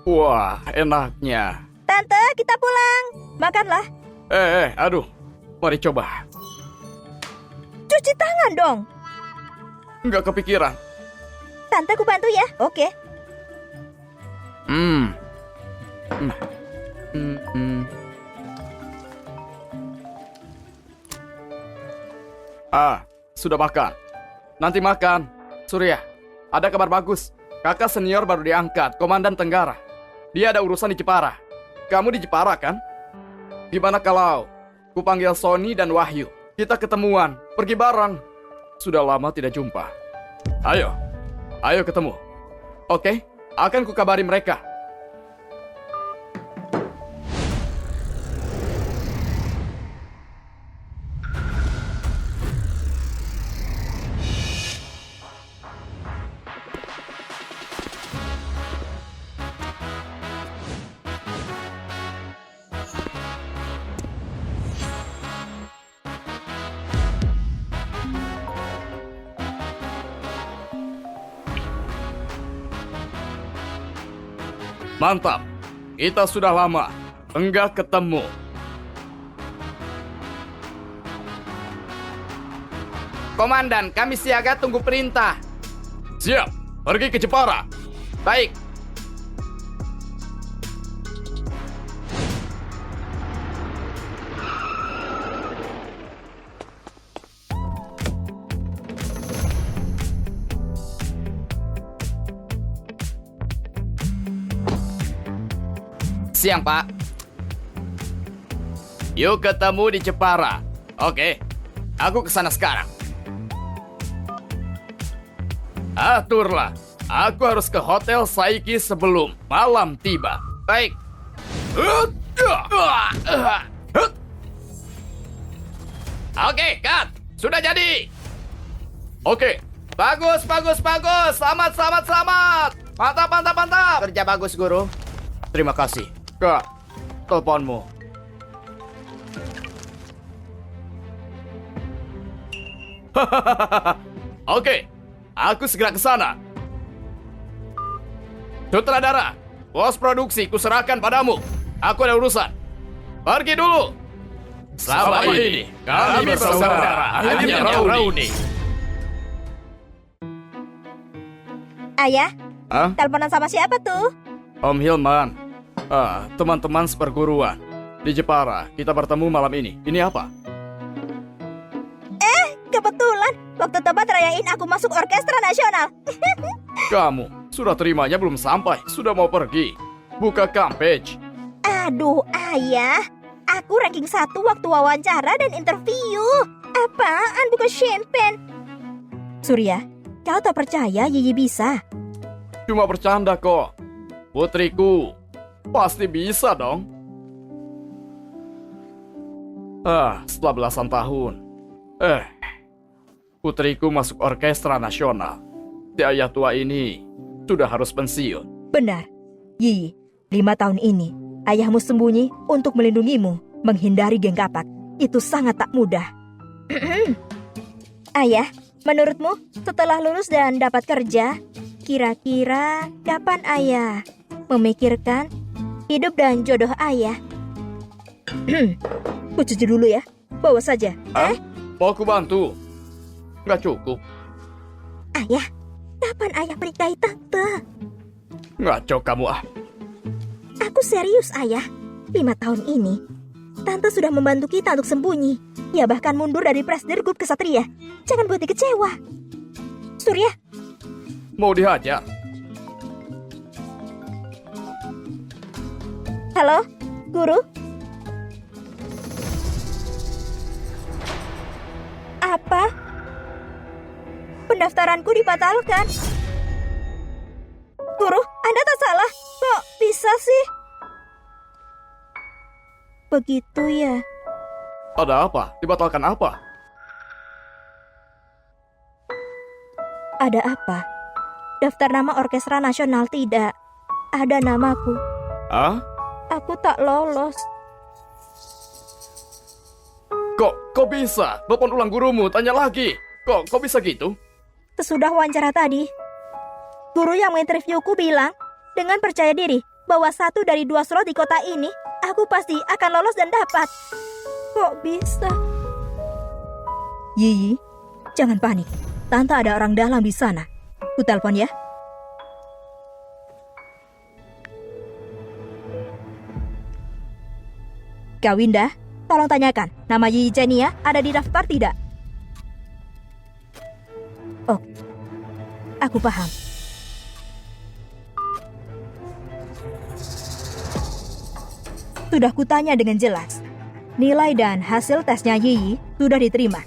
Speaker 1: Wah, enaknya.
Speaker 3: Tante, kita pulang. Makanlah.
Speaker 1: Aduh. Mari coba.
Speaker 3: Cuci tangan dong.
Speaker 1: Nggak kepikiran.
Speaker 3: Tante, aku bantu ya. Oke.
Speaker 1: Sudah makan. Nanti makan. Surya, ada kabar bagus. Kakak senior baru diangkat, Komandan Tenggara. Dia ada urusan di Jepara. Kamu di Jepara kan? Gimana kalau ku panggil Sony dan Wahyu? Kita ketemuan, pergi bareng. Sudah lama tidak jumpa. Ayo ketemu. Oke, akan ku kabari mereka. Mantap, kita sudah lama enggak ketemu. Komandan, kami siaga tunggu perintah. Siap, pergi ke Jepara. Baik. Siang, Pak. Yuk ketemu di Jepara. Oke, aku kesana sekarang. Aturlah, aku harus ke Hotel Saiki sebelum malam tiba. Baik. Oke, cut. Sudah jadi. Oke. Bagus. Selamat. Mantap. Kerja bagus, Guru. Terima kasih. Kak, teleponmu. Oke, aku segera ke sana. Sutradara, bos produksi kuserahkan padamu. Aku ada urusan. Pergi dulu. Selama ini, kami bersaudara, hanya Rauni.
Speaker 3: Ayah,
Speaker 1: Hah?
Speaker 3: teleponan sama siapa tuh?
Speaker 1: Om Hilman. Teman-teman seperguruan. Di Jepara, kita bertemu malam ini. Ini apa?
Speaker 3: Kebetulan, waktu tepat rayain aku masuk orkestra nasional.
Speaker 1: Kamu, sudah terimanya belum sampai. Sudah mau pergi. Buka page.
Speaker 3: Aduh, ayah. Aku ranking 1 waktu wawancara dan interview. Apaan bukan champagne?
Speaker 2: Surya, kau tak percaya Yiyi bisa?
Speaker 1: Cuma bercanda kok. Putriku, pasti bisa dong. Setelah belasan tahun. Putriku masuk orkestra nasional. Si ayah tua ini sudah harus pensiun.
Speaker 2: Benar. Yiyi, 5 tahun ini, ayahmu sembunyi untuk melindungimu, menghindari geng kapak. Itu sangat tak mudah.
Speaker 3: Ayah, menurutmu setelah lulus dan dapat kerja, kira-kira kapan ayah memikirkan hidup dan jodoh ayah?
Speaker 2: Ku cuci dulu ya. Bawa saja.
Speaker 1: Mau aku bantu? Nggak cukup.
Speaker 3: Ayah, kapan ayah menikahi tante?
Speaker 1: Ngaco kamu
Speaker 3: Aku serius ayah. 5 tahun ini, tante sudah membantu kita untuk sembunyi. Ya bahkan mundur dari Presiden Grup Kesatria. Jangan buat dia kecewa. Surya,
Speaker 1: Mau dihajar?
Speaker 3: halo, guru? Apa? Pendaftaranku dibatalkan. Guru, Anda tak salah. Kok bisa sih? Begitu ya.
Speaker 1: Ada apa? Dibatalkan apa?
Speaker 3: Ada apa? Daftar nama Orkestra Nasional tidak ada namaku. Aku tak lolos.
Speaker 1: Kok bisa? Telepon ulang gurumu, tanya lagi. Kok bisa gitu?
Speaker 3: Sesudah wawancara tadi, guru yang menginterviewku bilang dengan percaya diri bahwa 1 dari 2 slot di kota ini aku pasti akan lolos dan dapat. Kok bisa?
Speaker 2: Yiyi, jangan panik. Tante ada orang dalam di sana. Ku telepon ya. Kak Winda, tolong tanyakan, nama Yiyi Zenia ada di daftar tidak? Oh, aku paham. Sudah kutanya dengan jelas. Nilai dan hasil tesnya Yiyi sudah diterima.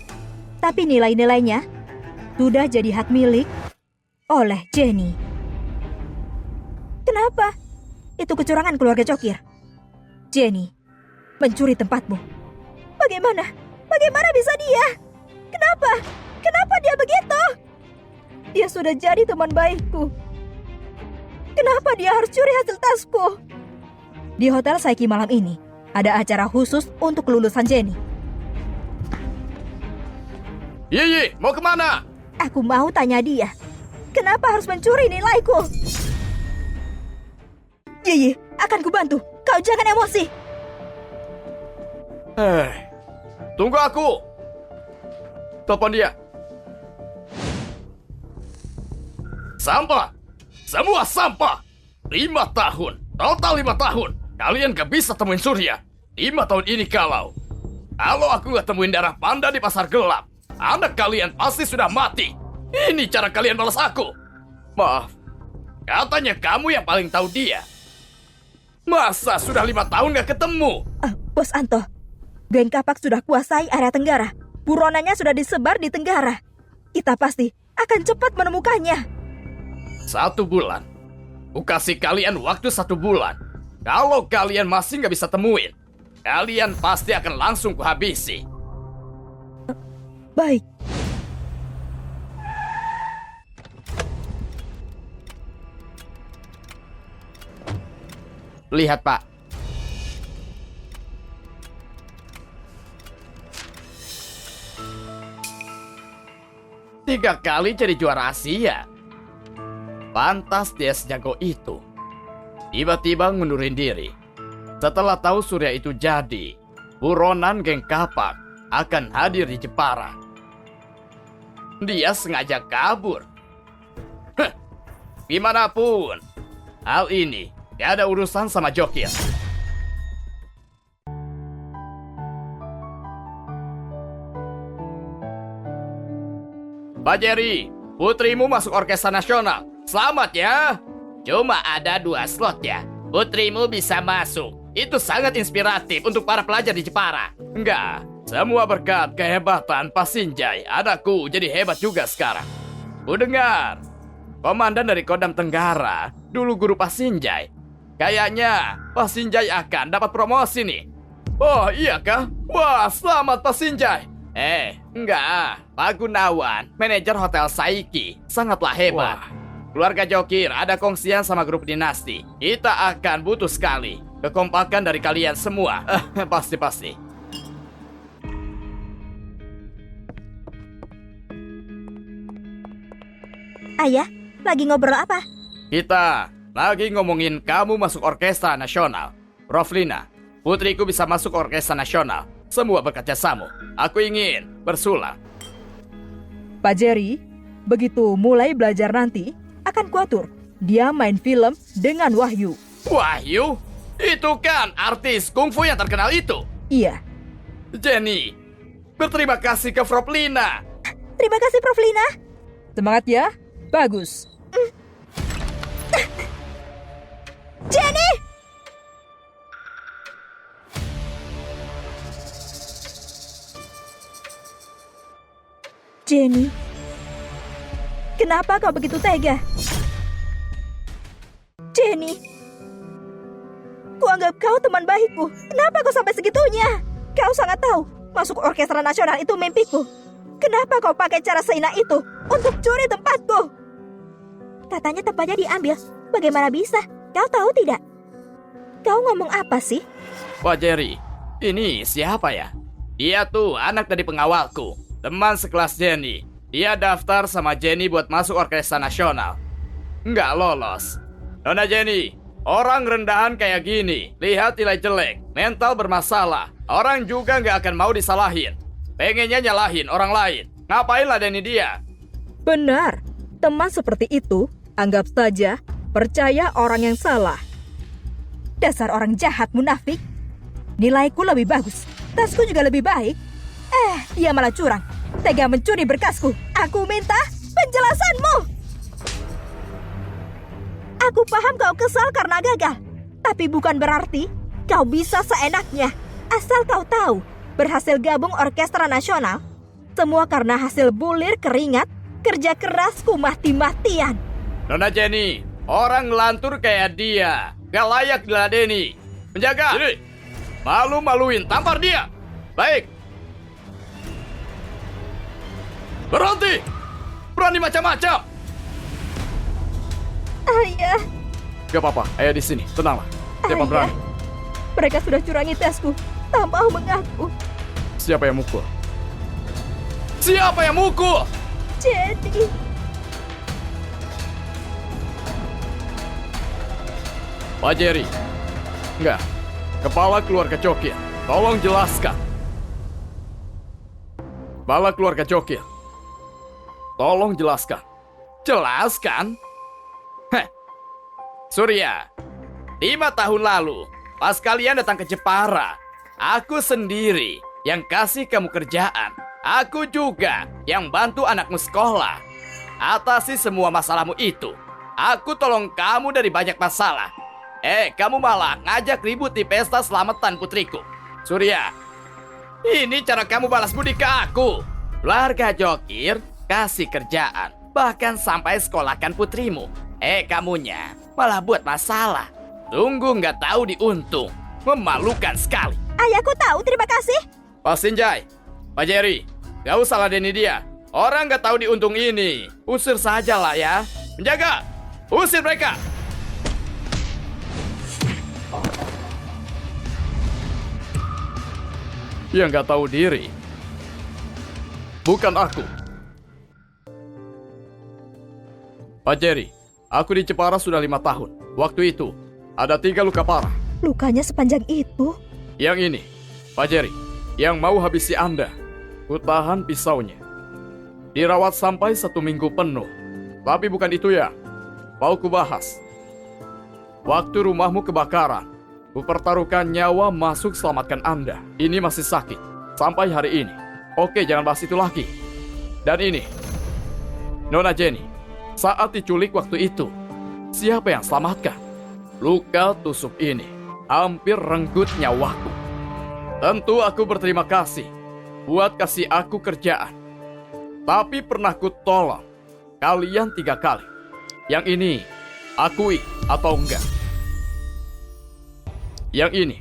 Speaker 2: Tapi nilai-nilainya sudah jadi hak milik oleh Jenny.
Speaker 3: Kenapa?
Speaker 2: Itu kecurangan keluarga Cokir. Jenny mencuri tempatmu.
Speaker 3: Bagaimana? Bagaimana bisa dia? Kenapa? Kenapa dia begitu? Dia sudah jadi teman baikku. Kenapa dia harus curi hasil tesku?
Speaker 2: Di Hotel Saiki malam ini ada acara khusus untuk kelulusan Jenny.
Speaker 1: Yiyi, mau kemana?
Speaker 3: Aku mau tanya dia. Kenapa harus mencuri nilaiku?
Speaker 2: Yiyi, akan kubantu. Kau jangan emosi.
Speaker 1: Tunggu aku. Telepon dia. Sampah. Semua sampah. 5 tahun. Total 5 tahun. Kalian gak bisa temuin Surya. 5 tahun ini kalau aku gak temuin darah panda di pasar gelap, anak kalian pasti sudah mati. Ini cara kalian balas aku. Maaf. Katanya kamu yang paling tahu dia. Masa sudah 5 tahun gak ketemu?
Speaker 2: Bos Anto, geng kapak sudah kuasai area Tenggara. Buronannya sudah disebar di Tenggara. Kita pasti akan cepat menemukannya.
Speaker 1: 1 bulan. Ku kasih kalian waktu 1 bulan. Kalau kalian masih gak bisa temuin, kalian pasti akan langsung kuhabisi.
Speaker 2: Baik.
Speaker 1: Lihat, Pak. Tiga kali jadi juara Asia. Pantas dia sejago itu. Tiba-tiba ngundurin diri. Setelah tahu Surya itu jadi, buronan geng kapak akan hadir di Jepara. Dia sengaja kabur. Gimana pun, hal ini gak ada urusan sama Jokir. Pak Jerry, putrimu masuk orkestra nasional. Selamat ya. Cuma ada 2 slot ya. Putrimu bisa masuk. Itu sangat inspiratif untuk para pelajar di Jepara. Enggak, Semua berkat kehebatan Pak Sinjai, anakku jadi hebat juga sekarang. Ku dengar, komandan dari Kodam Tenggara, dulu guru Pak Sinjai. Kayaknya Pak Sinjai akan dapat promosi nih. Oh iya kah? Wah, selamat Pak Sinjai. Enggak. Pak Gunawan, manajer Hotel Saiki, sangatlah hebat. Keluarga Jokir ada kongsian sama grup dinasti. Kita akan butuh sekali kekompakan dari kalian semua. Pasti.
Speaker 3: Ayah, lagi ngobrol apa?
Speaker 1: Kita lagi ngomongin kamu masuk orkestra nasional. Roflina, putriku bisa masuk orkestra nasional. Semua berkat jasamu. Aku ingin bersulang.
Speaker 2: Pak Jerry, begitu mulai belajar nanti, akan kuatur. Dia main film dengan Wahyu.
Speaker 1: Wahyu? Itu kan artis kungfu yang terkenal itu.
Speaker 2: Iya,
Speaker 1: Jenny, berterima kasih ke Froplina.
Speaker 3: Terima kasih, Prof. Lina.
Speaker 2: semangat ya. Bagus.
Speaker 3: Jenny! Jenny, kenapa kau begitu tega? Jenny, kuanggap kau teman baikku. Kenapa kau sampai segitunya? Kau sangat tahu, masuk orkestra nasional itu mimpiku. Kenapa kau pakai cara seenak itu untuk curi tempatku? Katanya tempatnya diambil. Bagaimana bisa? Kau tahu tidak? Kau ngomong apa sih?
Speaker 1: Pak Jerry, ini siapa ya? Dia tuh anak dari pengawalku, teman sekelas Jenny. Dia daftar sama Jenny buat masuk orkestra nasional. Nggak lolos. Nona Jenny, orang rendahan kayak gini, lihat nilai jelek, mental bermasalah. Orang juga nggak akan mau disalahin. Pengennya nyalahin orang lain. Ngapain ladeni dia?
Speaker 2: Benar, teman seperti itu, anggap saja percaya orang yang salah.
Speaker 3: Dasar orang jahat munafik. Nilaiku lebih bagus, tasku juga lebih baik. Dia malah curang, tega mencuri berkasku. Aku minta penjelasanmu. Aku paham kau kesal karena gagal, tapi bukan berarti kau bisa seenaknya. Asal kau tahu, berhasil gabung orkestra nasional, semua karena hasil bulir keringat, kerja kerasku mati-matian.
Speaker 1: Nona Jenny, orang ngelantur kayak dia gak layak diladeni. Menjaga. Jadi, malu-maluin, tampar dia. Baik. Berhenti. Berani macam-macam.
Speaker 3: Ayah,
Speaker 1: Gak apa-apa, ayah di sini. Tenanglah. Siapa
Speaker 3: Ayah.
Speaker 1: berani?
Speaker 3: mereka sudah curangi tesku. Tak mau mengaku.
Speaker 1: Siapa yang mukul? Siapa yang mukul?
Speaker 3: Jenny,
Speaker 1: Pak Jerry. Enggak. Kepala keluarga Cokil. Tolong jelaskan. Kepala keluarga Cokil. Tolong jelaskan. Jelaskan? Heh. Surya, 5 tahun lalu, pas kalian datang ke Jepara, aku sendiri yang kasih kamu kerjaan. Aku juga yang bantu anakmu sekolah. Atasi semua masalahmu itu. Aku tolong kamu dari banyak masalah. Kamu malah ngajak ribut di pesta selamatan putriku. Surya, ini cara kamu balas budi ke aku. Keluarga Jokir kasih kerjaan, bahkan sampai sekolahkan putrimu. Kamunya malah buat masalah. Tunggu nggak tahu diuntung. Memalukan sekali.
Speaker 3: ayahku tahu, terima kasih.
Speaker 1: Pak Sinjai, Pak Jerry, gak usah ladeni dia. Orang gak tahu diuntung ini. Usir saja lah ya. Penjaga, usir mereka. Yang gak tahu diri. Bukan aku. Pak Jerry, aku di Jepara sudah 5 tahun. Waktu itu, ada 3 luka parah.
Speaker 3: Lukanya sepanjang itu.
Speaker 1: Yang ini, Pak Jerry, yang mau habisi Anda. Kutahan pisaunya. Dirawat sampai 1 minggu penuh. Tapi bukan itu ya. Mau kubahas. Waktu rumahmu kebakaran, kupertaruhkan nyawa masuk selamatkan Anda. Ini masih sakit. Sampai hari ini. Oke, jangan bahas itu lagi. Dan ini, Nona Jenny, saat diculik waktu itu, siapa yang selamatkan? Luka tusuk ini hampir renggut nyawaku. Tentu aku berterima kasih buat kasih aku kerjaan. Tapi pernah ku tolong kalian 3 kali. Yang ini, akui atau enggak? Yang ini,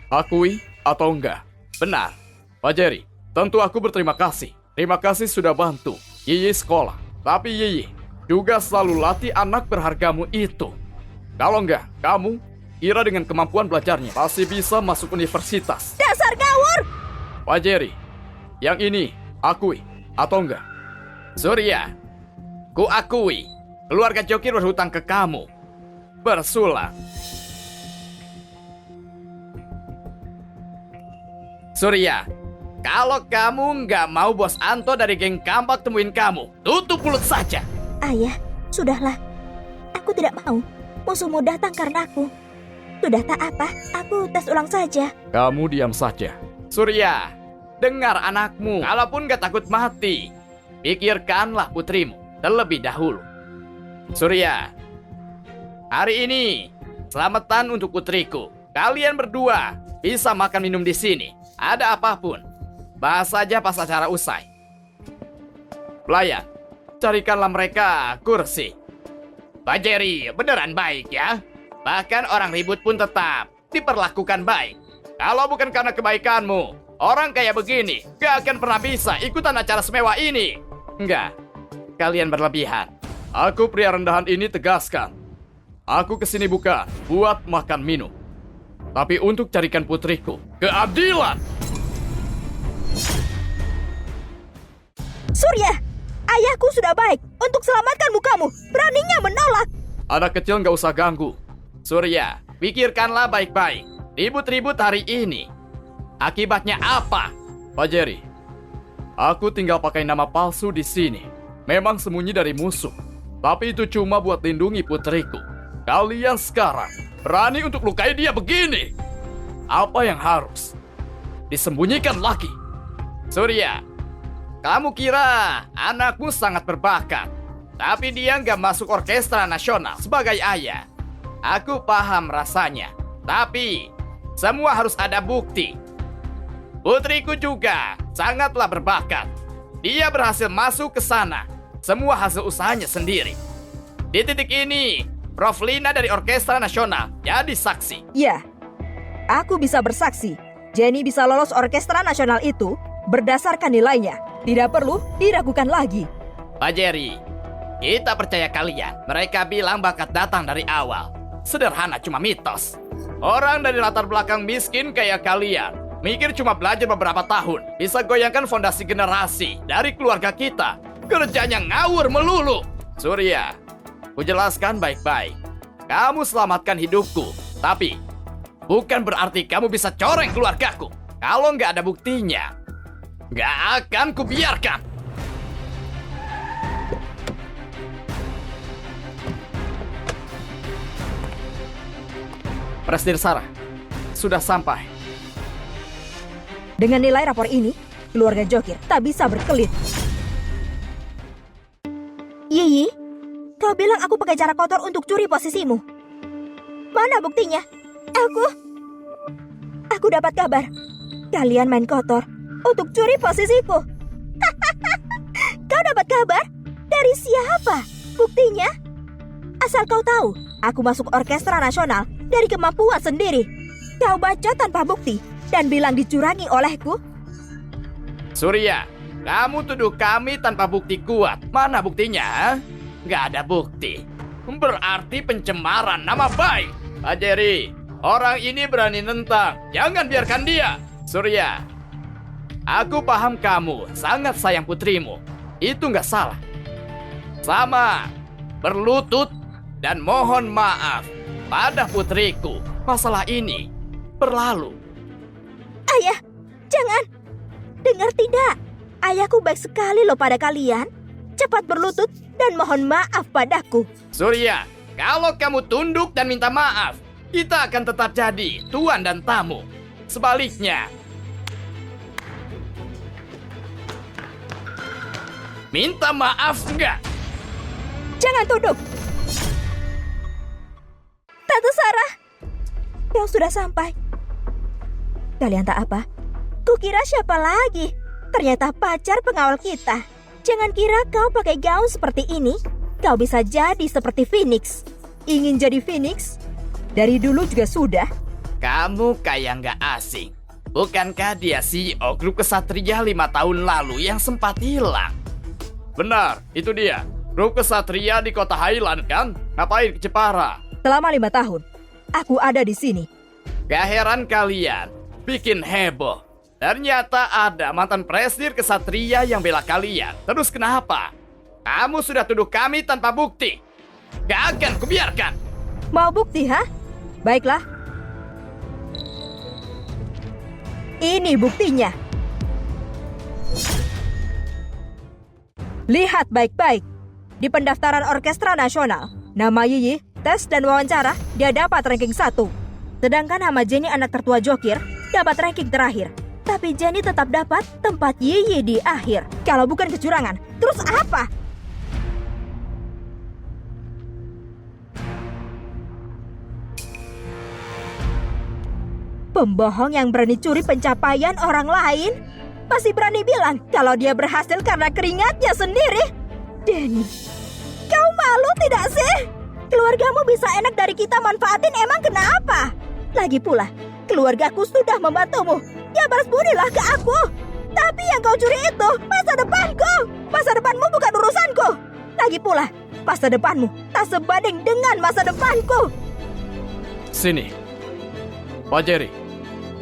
Speaker 1: akui atau enggak? Benar, Pak Jerry. Tentu aku berterima kasih. Terima kasih sudah bantu Yiyi sekolah. Tapi Yiyi juga selalu latih anak berhargamu itu. Kalau enggak, kamu kira dengan kemampuan belajarnya pasti bisa masuk universitas.
Speaker 3: Dasar ngawur!
Speaker 1: Pak Jerry, yang ini akui atau enggak? Surya, ku akui. Keluarga Jokir berhutang ke kamu. Bersulang. Surya, kalau kamu nggak mau bos Anto dari geng Kampak temuin kamu, tutup mulut saja.
Speaker 3: Ayah, sudahlah. Aku tidak mau musuhmu datang karena aku. Sudah tak apa, aku tes ulang saja.
Speaker 1: Kamu diam saja. Surya, dengar anakmu. Kalaupun nggak takut mati, pikirkanlah putrimu terlebih dahulu. Surya, hari ini selamatan untuk putriku. Kalian berdua bisa makan minum di sini. Ada apapun, bahas saja pas acara usai. Pelayan, carikanlah mereka kursi. Pak Jerry beneran baik ya. Bahkan orang ribut pun tetap diperlakukan baik. Kalau bukan karena kebaikanmu, orang kayak begini gak akan pernah bisa ikutan acara semewah ini. Enggak, kalian berlebihan. Aku pria rendahan ini tegaskan. Aku kesini bukan buat makan minum, tapi untuk carikan putriku keadilan.
Speaker 3: Surya, ayahku sudah baik untuk selamatkan mukamu. Beraninya menolak.
Speaker 1: Anak kecil nggak usah ganggu. Surya, pikirkanlah baik-baik. Ribut-ribut hari ini, akibatnya apa? Pak Jerry, aku tinggal pakai nama palsu di sini. Memang sembunyi dari musuh, tapi itu cuma buat lindungi putriku. Kalian sekarang berani untuk lukai dia begini? Apa yang harus disembunyikan lagi? Surya, kamu kira anakmu sangat berbakat, tapi dia nggak masuk orkestra nasional sebagai ayah. Aku paham rasanya, tapi semua harus ada bukti. Putriku juga sangatlah berbakat. Dia berhasil masuk ke sana, semua hasil usahanya sendiri. Di titik ini, Prof. Lina dari Orkestra Nasional jadi saksi.
Speaker 2: Ya, aku bisa bersaksi. Jenny bisa lolos orkestra nasional itu berdasarkan nilainya. Tidak perlu diragukan lagi.
Speaker 1: Pak Jerry, kita percaya kalian. Mereka bilang bakat datang dari awal. Sederhana, cuma mitos. Orang dari latar belakang miskin kayak kalian mikir cuma belajar beberapa tahun bisa goyangkan fondasi generasi dari keluarga kita. Kerjanya ngawur melulu. Surya, ku jelaskan baik-baik. Kamu selamatkan hidupku, tapi bukan berarti kamu bisa coreng keluargaku. Kalau nggak ada buktinya, nggak akan kubiarkan. Presiden Sarah, sudah sampai.
Speaker 2: Dengan nilai rapor ini, keluarga Jokir tak bisa berkelit.
Speaker 3: Yiyi, kau bilang aku pakai cara kotor untuk curi posisimu. Mana buktinya? Aku dapat kabar. Kalian main kotor untuk curi posisiku. Kau dapat kabar? Dari siapa? Buktinya? Asal kau tahu, aku masuk orkestra nasional dari kemampuan sendiri. Kau baca tanpa bukti dan bilang dicurangi olehku.
Speaker 1: Surya, kamu tuduh kami tanpa bukti kuat. Mana buktinya? Nggak ada bukti. Berarti pencemaran nama baik. Pak Jerry, orang ini berani nentang. Jangan biarkan dia. Surya, aku paham kamu sangat sayang putrimu. Itu nggak salah. Sama, berlutut dan mohon maaf pada putriku. Masalah ini berlalu.
Speaker 3: Ayah, jangan. Dengar tidak? Ayahku baik sekali loh pada kalian. Cepat berlutut dan mohon maaf padaku.
Speaker 1: Surya, kalau kamu tunduk dan minta maaf, kita akan tetap jadi tuan dan tamu. Sebaliknya, minta maaf enggak?
Speaker 3: Jangan tunduk. Tante Sarah, kau sudah sampai. Kalian tak apa? Kukira siapa lagi? ternyata pacar pengawal kita. Jangan kira kau pakai gaun seperti ini, kau bisa jadi seperti Phoenix. Ingin jadi Phoenix? Dari dulu juga sudah.
Speaker 1: Kamu kayak nggak asing. Bukankah dia CEO grup kesatria 5 tahun lalu yang sempat hilang? Benar, itu dia. Grup kesatria di kota Highland kan? Ngapain ke Jepara?
Speaker 2: Selama 5 tahun, aku ada di sini.
Speaker 1: Gak heran kalian bikin heboh. Ternyata ada mantan presidir kesatria yang bela kalian. Terus kenapa? Kamu sudah tuduh kami tanpa bukti. Gak akan kubiarkan.
Speaker 2: Mau bukti, ha? Baiklah. Ini buktinya. Lihat baik-baik. Di pendaftaran Orkestra Nasional, nama Yiyi, tes dan wawancara, dia dapat ranking 1. Sedangkan nama Jenny anak tertua Jokir dapat ranking terakhir. Tapi Jenny tetap dapat tempat Yiyi di akhir. Kalau bukan kecurangan, terus apa? Pembohong yang berani curi pencapaian orang lain masih berani bilang kalau dia berhasil karena keringatnya sendiri. Denny, kau malu tidak sih? Keluargamu bisa enak dari kita manfaatin, emang kenapa? Lagi pula, keluargaku sudah membantumu. Ya balas budilah ke aku. Tapi yang kau curi itu masa depanku. Masa depanmu bukan urusanku. Lagi pula, masa depanmu tak sebanding dengan masa depanku.
Speaker 1: Sini. Pak Jerry,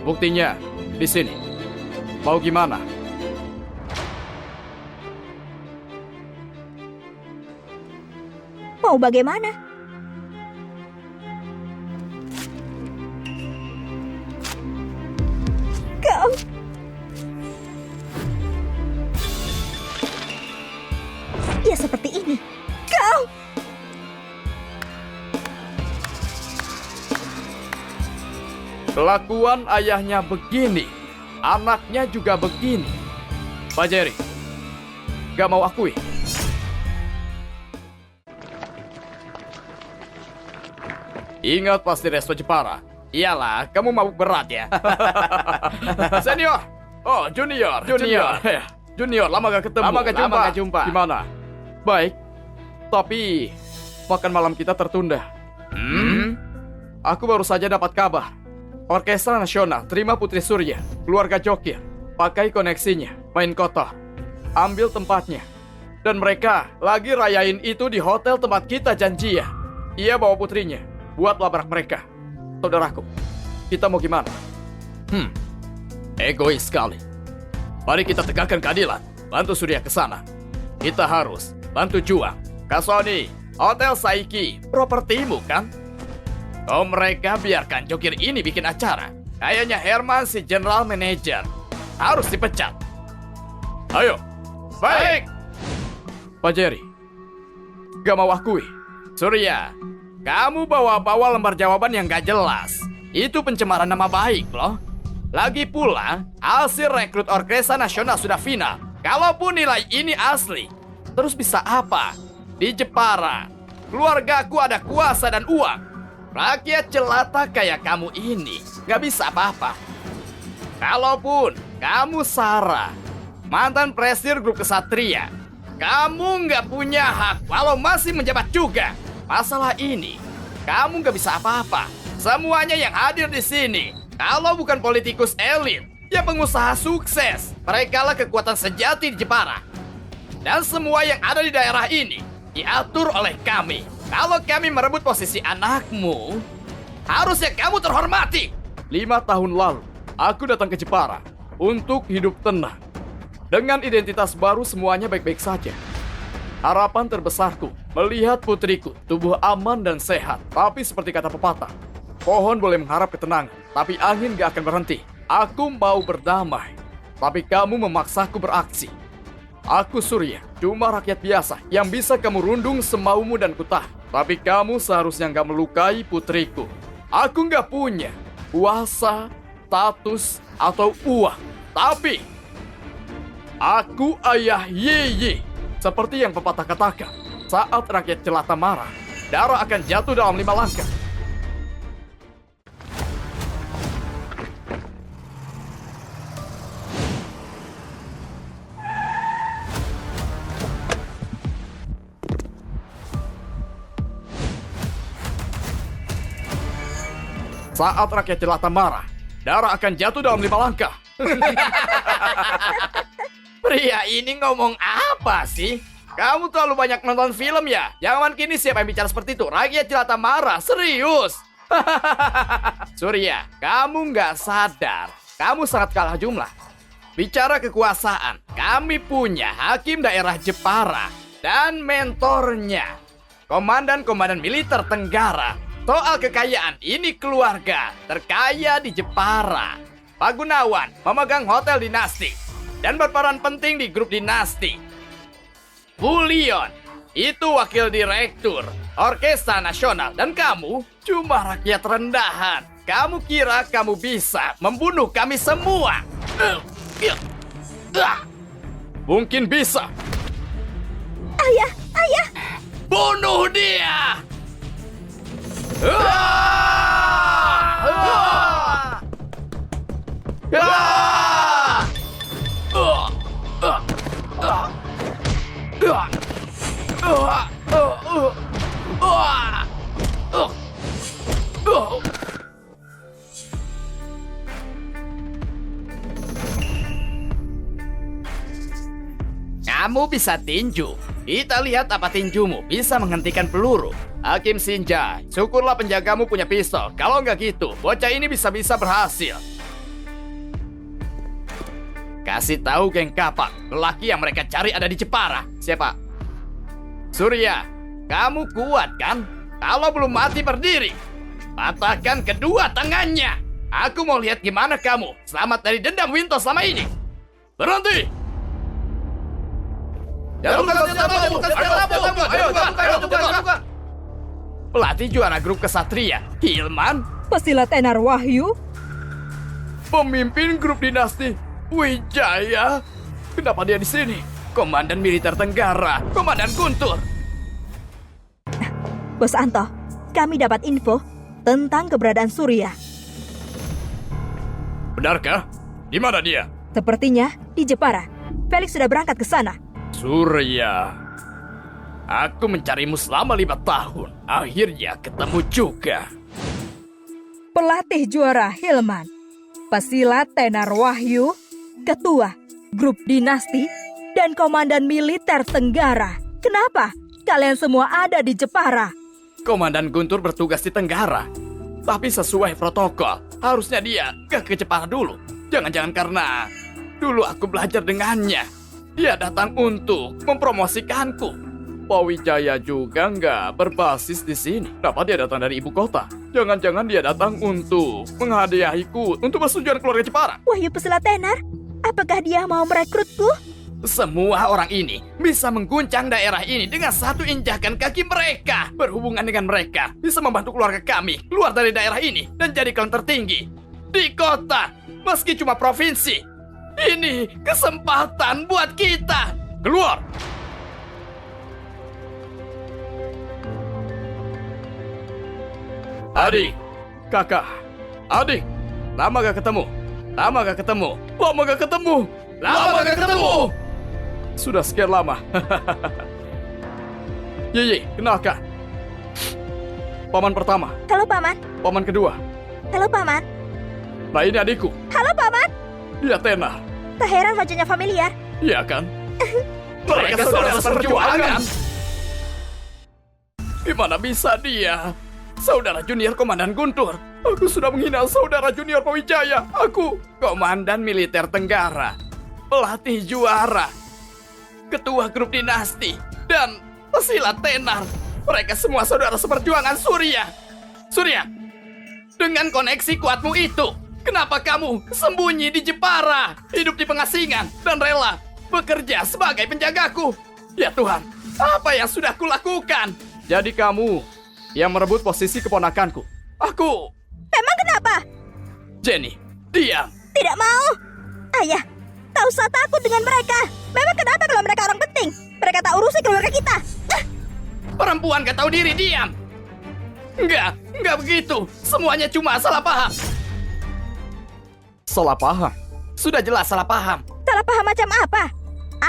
Speaker 1: buktinya di sini. Mau gimana?
Speaker 3: Mau bagaimana? Kau... Ya seperti ini. Kau...
Speaker 1: Kelakuan ayahnya begini, anaknya juga begini. Pak Jerry, gak mau akui. Ingat pasti resto Jepara. Iyalah, kamu mabuk berat ya. Senior. Oh, junior. Junior, lama gak ketemu. Lama gak jumpa. Gimana? Baik. Tapi makan malam kita tertunda. Aku baru saja dapat kabar. Orkestra Nasional terima Putri Surya, keluarga Jokir, pakai koneksinya, main kotor, ambil tempatnya. Dan mereka lagi rayain itu di hotel tempat kita janjian. Ia bawa putrinya, buat labrak mereka. Saudaraku, kita mau gimana? Egois sekali. Mari kita tegakkan keadilan, bantu Surya ke sana. Kita harus bantu juang. Kak Sony, Hotel Saiki, propertimu kan? Oh, mereka biarkan Jokir ini bikin acara. Kayaknya Herman si general manager harus dipecat. Ayo, baik. Pak Jerry, gak mau akui. Surya, kamu bawa-bawa lembar jawaban yang gak jelas. Itu pencemaran nama baik loh. Lagi pula, hasil rekrut Orkestra Nasional sudah final. Kalaupun nilai ini asli, terus bisa apa? Di Jepara, keluargaku ada kuasa dan uang. Rakyat jelata kayak kamu ini gak bisa apa-apa. Kalaupun kamu Sarah, mantan presidir grup kesatria, kamu gak punya hak walau masih menjabat juga. Masalah ini, kamu gak bisa apa-apa. Semuanya yang hadir di sini, kalau bukan politikus elit, ya pengusaha sukses. Merekalah kekuatan sejati di Jepara. Dan semua yang ada di daerah ini diatur oleh kami. Kalau kami merebut posisi anakmu, harusnya kamu terhormati. 5 tahun lalu, aku datang ke Jepara untuk hidup tenang. Dengan identitas baru semuanya baik-baik saja. Harapan terbesarku, melihat putriku tubuh aman dan sehat. Tapi seperti kata pepatah, pohon boleh mengharap ketenangan, tapi angin gak akan berhenti. Aku mau berdamai, tapi kamu memaksaku beraksi. Aku Surya, cuma rakyat biasa yang bisa kamu rundung semaumu dan kutah. Tapi kamu seharusnya nggak melukai putriku. Aku nggak punya kuasa, status, atau uang. Tapi aku ayah Yiyi. Seperti yang pepatah katakan, saat rakyat jelata marah, darah akan jatuh dalam 5 langkah. Saat rakyat jelata marah, Dara akan jatuh dalam 5 langkah. Pria ini ngomong apa sih? Kamu terlalu banyak nonton film ya? Zaman kini siapa yang bicara seperti itu? Rakyat jelata marah, serius. Surya, kamu nggak sadar. Kamu sangat kalah jumlah. Bicara kekuasaan, kami punya hakim daerah Jepara dan mentornya. Komandan-komandan militer Tenggara. Soal kekayaan, ini keluarga terkaya di Jepara. Pak Gunawan memegang hotel dinasti dan berperan penting di grup dinasti. Bu Leon, itu wakil direktur Orkestra Nasional. Dan kamu cuma rakyat rendahan. Kamu kira kamu bisa membunuh kami semua? Mungkin bisa.
Speaker 3: Ayah, ayah.
Speaker 1: Bunuh dia! Kamu bisa tinju. Kita lihat apa tinjumu bisa menghentikan peluru. Hakim Shinja, syukurlah penjagamu punya pistol. Kalau nggak gitu, bocah ini bisa-bisa berhasil. Kasih tahu geng kapak, lelaki yang mereka cari ada di Jepara. Siapa? Surya, kamu kuat kan? Kalau belum mati berdiri. Patahkan kedua tangannya. Aku mau lihat gimana kamu selamat dari dendam Winto selama ini. Berhenti! Pelatih juara grup kesatria, Hilman.
Speaker 2: Pesilat Tenar Wahyu.
Speaker 1: Pemimpin grup dinasti, Wijaya. Kenapa dia di sini? Komandan militer Tenggara, Komandan Guntur.
Speaker 2: Bos Anto, kami dapat info tentang keberadaan Surya.
Speaker 1: Benarkah? Di mana dia?
Speaker 2: Sepertinya di Jepara. Felix sudah berangkat ke sana.
Speaker 1: Surya, aku mencarimu selama 5 tahun. Akhirnya ketemu juga.
Speaker 2: Pelatih juara Hilman, pesilat Tenar Wahyu, ketua grup dinasti, dan komandan militer Tenggara. Kenapa kalian semua ada di Jepara?
Speaker 1: Komandan Guntur bertugas di Tenggara. Tapi sesuai protokol, harusnya dia ke Jepara dulu. Jangan-jangan karena dulu aku belajar dengannya. Dia datang untuk mempromosikanku. Pak Wijaya juga nggak berbasis di sini. Kenapa dia datang dari ibu kota? Jangan-jangan dia datang untuk menghadiahiku untuk persetujuan keluarga Jepara.
Speaker 3: Wahyu pesilat tenar, apakah dia mau merekrutku?
Speaker 1: Semua orang ini bisa mengguncang daerah ini dengan satu injakan kaki mereka. Berhubungan dengan mereka, bisa membantu keluarga kami keluar dari daerah ini dan jadi klan tertinggi di kota, meski cuma provinsi. Ini kesempatan buat kita. Keluar! Adik, kakak, adik, lama gak ketemu. Lama gak ketemu. Lama gak ketemu. Lama gak ketemu. Sudah sekian lama. Yeay, kenalkan. Paman pertama.
Speaker 3: Halo Paman.
Speaker 1: Paman kedua.
Speaker 3: Halo Paman.
Speaker 1: Nah ini adikku.
Speaker 3: Halo Paman.
Speaker 1: Dia Tenar.
Speaker 3: Tak heran wajahnya familiar.
Speaker 1: Iya kan? Mereka saudara seperjuangan. Gimana bisa dia? Saudara junior Komandan Guntur. Aku sudah menghina saudara junior Pak Wijaya. Aku Komandan Militer Tenggara, pelatih juara, ketua grup dinasti, dan pesilat Tenar. Mereka semua saudara seperjuangan Surya. Surya, dengan koneksi kuatmu itu, kenapa kamu sembunyi di Jepara, hidup di pengasingan, dan rela bekerja sebagai penjagaku? Ya Tuhan, apa yang sudah kulakukan? Jadi kamu yang merebut posisi keponakanku. Aku...
Speaker 3: Memang kenapa?
Speaker 1: Jenny, diam.
Speaker 3: Tidak mau. Ayah, tak usah takut dengan mereka. Memang kenapa kalau mereka orang penting? Mereka tak urusi keluarga kita.
Speaker 1: Perempuan gak tahu diri, diam. Enggak begitu. Semuanya cuma salah paham. Salah paham? Sudah jelas salah paham.
Speaker 3: Salah paham macam apa?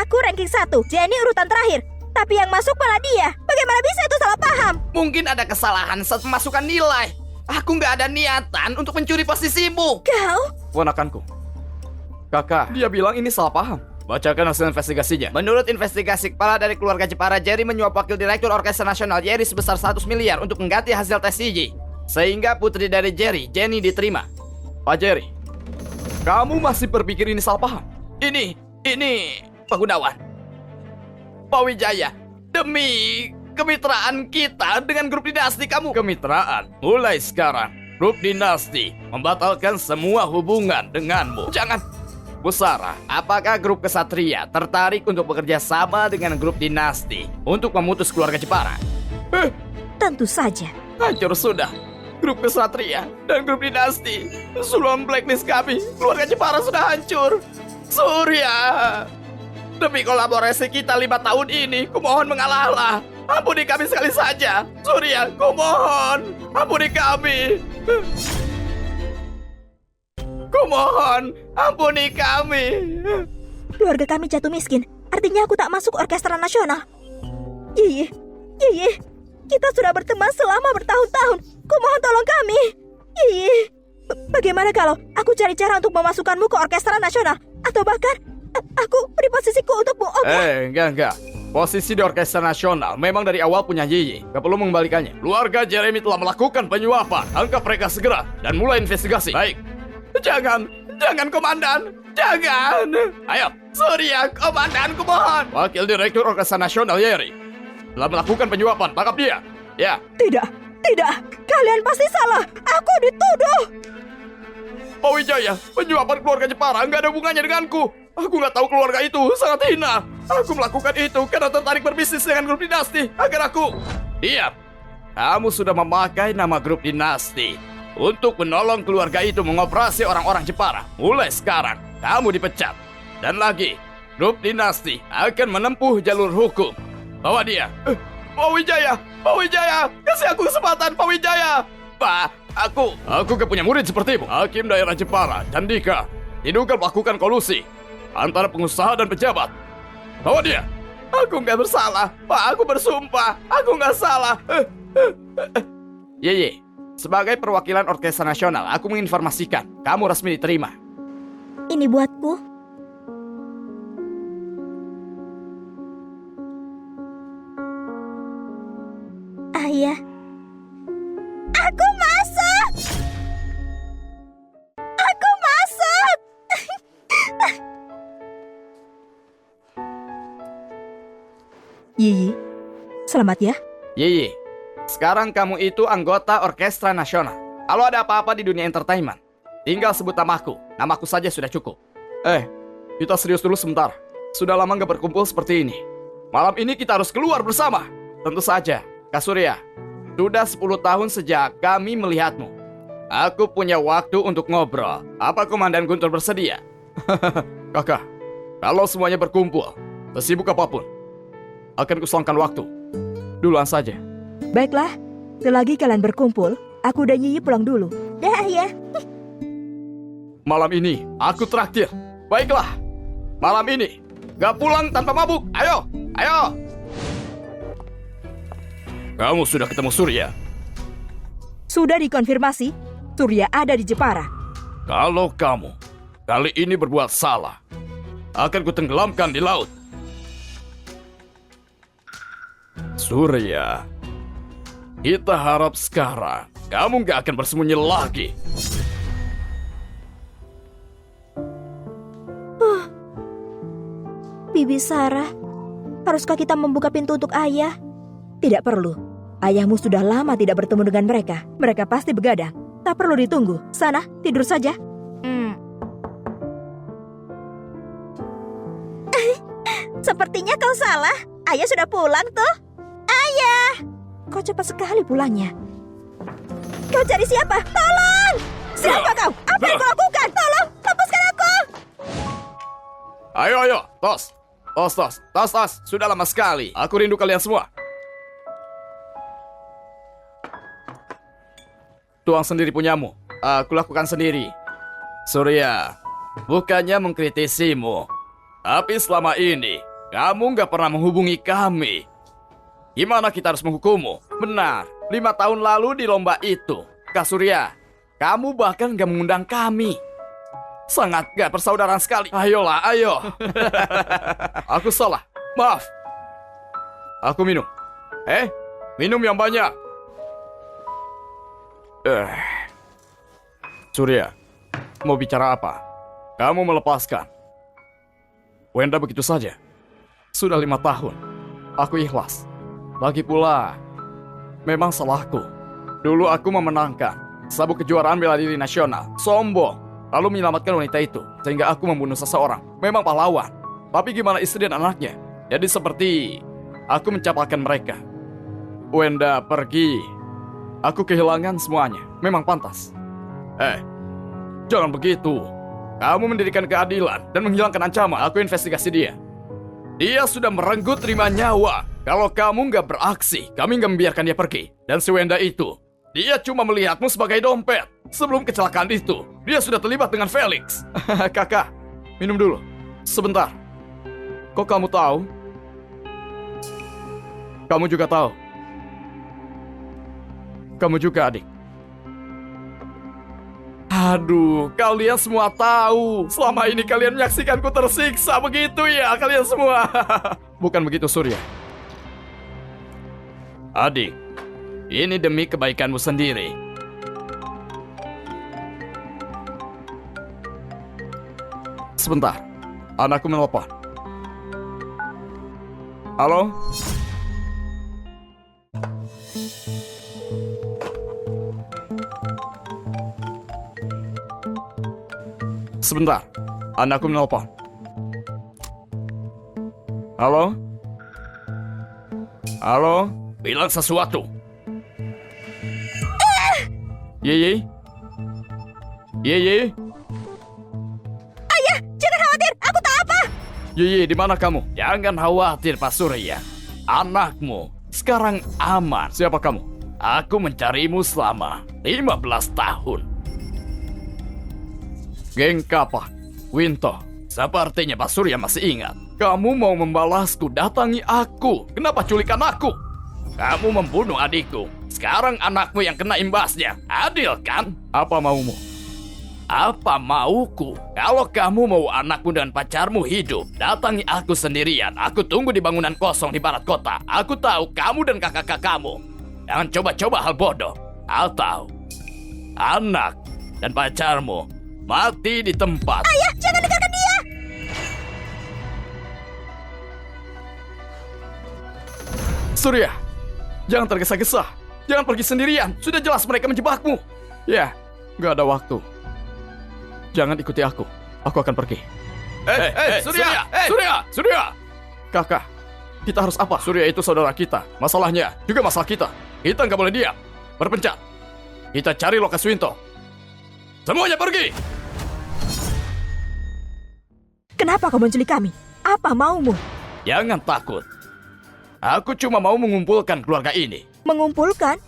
Speaker 3: Aku ranking 1, Jenny urutan terakhir. Tapi yang masuk malah dia. Bagaimana bisa itu salah paham?
Speaker 1: Mungkin ada kesalahan saat memasukkan nilai. Aku nggak ada niatan untuk mencuri posisimu.
Speaker 3: Kau?
Speaker 1: Ponakanku. Kakak, dia bilang ini salah paham. Bacakan hasil investigasinya. Menurut investigasi, kepala dari keluarga Jepara, Jerry menyuap wakil direktur Orkestra Nasional Jerry sebesar 100 miliar untuk mengganti hasil tes Yiji. Sehingga putri dari Jerry, Jenny, diterima. Pak Jerry, kamu masih berpikir ini salah paham? Ini Pak Gunawan. Pak Wijaya, demi kemitraan kita dengan grup dinasti kamu. Kemitraan? Mulai sekarang, grup dinasti membatalkan semua hubungan denganmu. Jangan. Bu Sarah, apakah grup kesatria tertarik untuk bekerja sama dengan grup dinasti untuk memutus keluarga Jepara?
Speaker 3: Tentu saja.
Speaker 1: Hancur sudah. Grup kesatria dan grup dinasti sudah blacklist kami. Keluarga Jepara sudah hancur. Surya, demi kolaborasi kita 5 tahun ini, kumohon mengalahlah. Ampuni kami sekali saja. Surya, kumohon. Ampuni kami. Kumohon, ampuni kami.
Speaker 3: Keluarga kami jatuh miskin. Artinya aku tak masuk orkestra nasional. Yiyi, kita sudah berteman selama bertahun-tahun. Kumohon tolong kami. Yiyi, bagaimana kalau aku cari cara untuk memasukkanmu ke orkestra nasional? Atau bahkan, aku beri posisiku untukmu, oke?
Speaker 1: Enggak. Posisi di orkestra nasional memang dari awal punya Yiyi. Gak perlu mengembalikannya. Keluarga Jeremy telah melakukan penyuapan. Tangkap mereka segera dan mulai investigasi. Baik. Jangan komandan, jangan. Ayo, Surya, komandan, kumohon. Wakil direktur Orkestra Nasional Yeri telah melakukan penyuapan, tangkap dia. Ya.
Speaker 3: Tidak, kalian pasti salah. Aku dituduh.
Speaker 1: Pak Wijaya, penyuapan keluarga Jepara nggak ada hubungannya denganku. Aku nggak tahu keluarga itu sangat hina. Aku melakukan itu karena tertarik berbisnis dengan grup dinasti agar aku. Diam. Kamu sudah memakai nama grup dinasti untuk menolong keluarga itu mengoperasi orang-orang Jepara. Mulai sekarang, kamu dipecat. Dan lagi, grup dinasti akan menempuh jalur hukum. Bawa dia. Pak Wijaya, kasih aku kesempatan, Pak Wijaya. Pak, aku gak punya murid sepertimu. Hakim daerah Jepara, Candika, diduga melakukan kolusi antara pengusaha dan pejabat. Bawa dia. Aku gak bersalah, Pak, aku bersumpah. Aku gak salah. Ye. Sebagai perwakilan Orkestra Nasional, aku menginformasikan kamu resmi diterima.
Speaker 3: Ini buatku. Ayah. Aku masuk! Aku masuk!
Speaker 2: Yiyi, selamat ya.
Speaker 1: Yiyi, sekarang kamu itu anggota Orkestra Nasional. Kalau ada apa-apa di dunia entertainment, tinggal sebut namaku. Namaku saja sudah cukup. Kita serius dulu sebentar. Sudah lama gak berkumpul seperti ini. Malam ini kita harus keluar bersama. Tentu saja, Kak Surya. Sudah 10 tahun sejak kami melihatmu. Aku punya waktu untuk ngobrol. Apa Komandan Guntur bersedia? Kakak, kalau semuanya berkumpul, sesibuk apapun, akan kuselangkan waktu. Duluan saja.
Speaker 2: Baiklah, selagi kalian berkumpul, aku dan Yiyi pulang dulu.
Speaker 3: Dah, ya.
Speaker 1: Malam ini, aku traktir. Baiklah, malam ini, gak pulang tanpa mabuk. Ayo. Kamu sudah ketemu Surya?
Speaker 2: Sudah dikonfirmasi, Surya ada di Jepara.
Speaker 1: Kalau kamu kali ini berbuat salah, akan kutenggelamkan di laut. Surya, kita harap sekarang kamu gak akan bersembunyi lagi.
Speaker 3: Bibi Sarah, haruskah kita membuka pintu untuk ayah?
Speaker 2: Tidak perlu. Ayahmu sudah lama tidak bertemu dengan mereka. Mereka pasti begadang. Tak perlu ditunggu. Sana, tidur saja.
Speaker 3: Sepertinya kau salah. Ayah sudah pulang tuh. Ayah!
Speaker 2: Kau cepat sekali pulangnya.
Speaker 3: Kau cari siapa? Tolong! Siapa kau? Apa yang kau lakukan? Tolong, lepaskan aku!
Speaker 1: Ayo, tos. Sudah lama sekali. Aku rindu kalian semua. Tuang sendiri punyamu. Aku lakukan sendiri. Surya, bukannya mengkritisimu, tapi selama ini kamu gak pernah menghubungi kami. Gimana kita harus menghukummu? Benar, 5 tahun lalu di lomba itu, Kak Surya, kamu bahkan gak mengundang kami. Sangat gak persaudaraan sekali. Ayolah, ayo. Aku salah. Maaf. Aku minum. Minum yang banyak. Surya, mau bicara apa? Kamu melepaskan Wenda begitu saja. Sudah 5 tahun. Aku ikhlas. Lagi pula, memang salahku. Dulu aku memenangkan sabuk kejuaraan bela diri nasional. Sombong. Lalu menyelamatkan wanita itu. Sehingga aku membunuh seseorang. Memang pahlawan. Tapi gimana istri dan anaknya? Jadi seperti aku mencapakan mereka. Wenda pergi. Aku kehilangan semuanya. Memang pantas. Jangan begitu. Kamu mendirikan keadilan dan menghilangkan ancaman. Aku investigasi dia. Dia sudah merenggut 5 nyawa. Kalau kamu nggak beraksi, kami nggak membiarkan dia pergi. Dan si Wenda itu, dia cuma melihatmu sebagai dompet. Sebelum kecelakaan itu, dia sudah terlibat dengan Felix. Kakak, minum dulu. Sebentar. Kok kamu tahu? Kamu juga tahu. Kamu juga, adik. Aduh, kalian semua tahu. Selama ini kalian menyaksikanku tersiksa. Begitu ya, kalian semua. Bukan begitu, Surya. Adik, ini demi kebaikanmu sendiri. Sebentar, anakku menelpon. Halo? Sebentar, anakku menelpon. Halo? Halo? Bilang sesuatu. Yeye? Yeye?
Speaker 3: Ayah, jangan khawatir, aku tak apa.
Speaker 1: Yeye, di mana kamu? Jangan khawatir, Pak Surya. Anakmu sekarang aman. Siapa kamu? Aku mencarimu selama 15 tahun. Geng Kapak, Winto. Sepertinya Pak Surya masih ingat. Kamu mau membalasku, datangi aku. Kenapa culikan aku? Kamu membunuh adikku. Sekarang anakmu yang kena imbasnya. Adil kan? Apa maumu? Apa mauku? Kalau kamu mau anakmu dan pacarmu hidup, datangi aku sendirian. Aku tunggu di bangunan kosong di barat kota. Aku tahu kamu dan kakak-kakakmu. Jangan coba-coba hal bodoh. Atau anak dan pacarmu mati di tempat.
Speaker 3: Ayah, jangan dengarkan dia.
Speaker 1: Surya, jangan tergesa-gesa. Jangan pergi sendirian. Sudah jelas mereka menjebakmu. Ya, gak ada waktu. Jangan ikuti aku. Aku akan pergi. Surya! Surya! Kakak, kita harus apa? Surya itu saudara kita. Masalahnya juga masalah kita. Kita nggak boleh diam. Berpencar. Kita cari lokasi Winto. Semuanya pergi!
Speaker 2: Kenapa kau menculik kami? Apa maumu?
Speaker 1: Jangan takut. Aku cuma mau mengumpulkan keluarga ini.
Speaker 2: Mengumpulkan?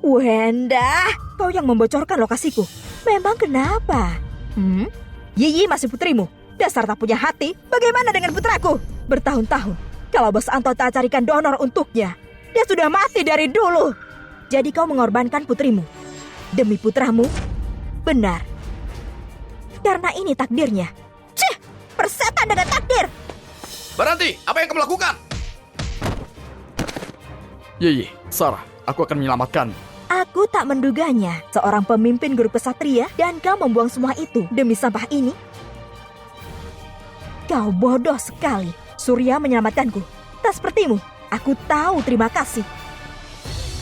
Speaker 2: Wenda, kau yang membocorkan lokasiku. Memang kenapa? Yiyi masih putrimu. Dasar tak punya hati. Bagaimana dengan putraku? Bertahun-tahun, kalau Bos Anto tak carikan donor untuknya. Dia sudah mati dari dulu. Jadi kau mengorbankan putrimu. Demi putramu? Benar. Karena ini takdirnya.
Speaker 3: Cih, persetan dengan takdir.
Speaker 1: Berhenti! Apa yang kamu lakukan? Yiyi, Sarah, aku akan menyelamatkanmu.
Speaker 2: Aku tak menduganya. Seorang pemimpin grup kesatria dan kau membuang semua itu demi sampah ini? Kau bodoh sekali. Surya menyelamatkanku. Tak sepertimu. Aku tahu, terima kasih.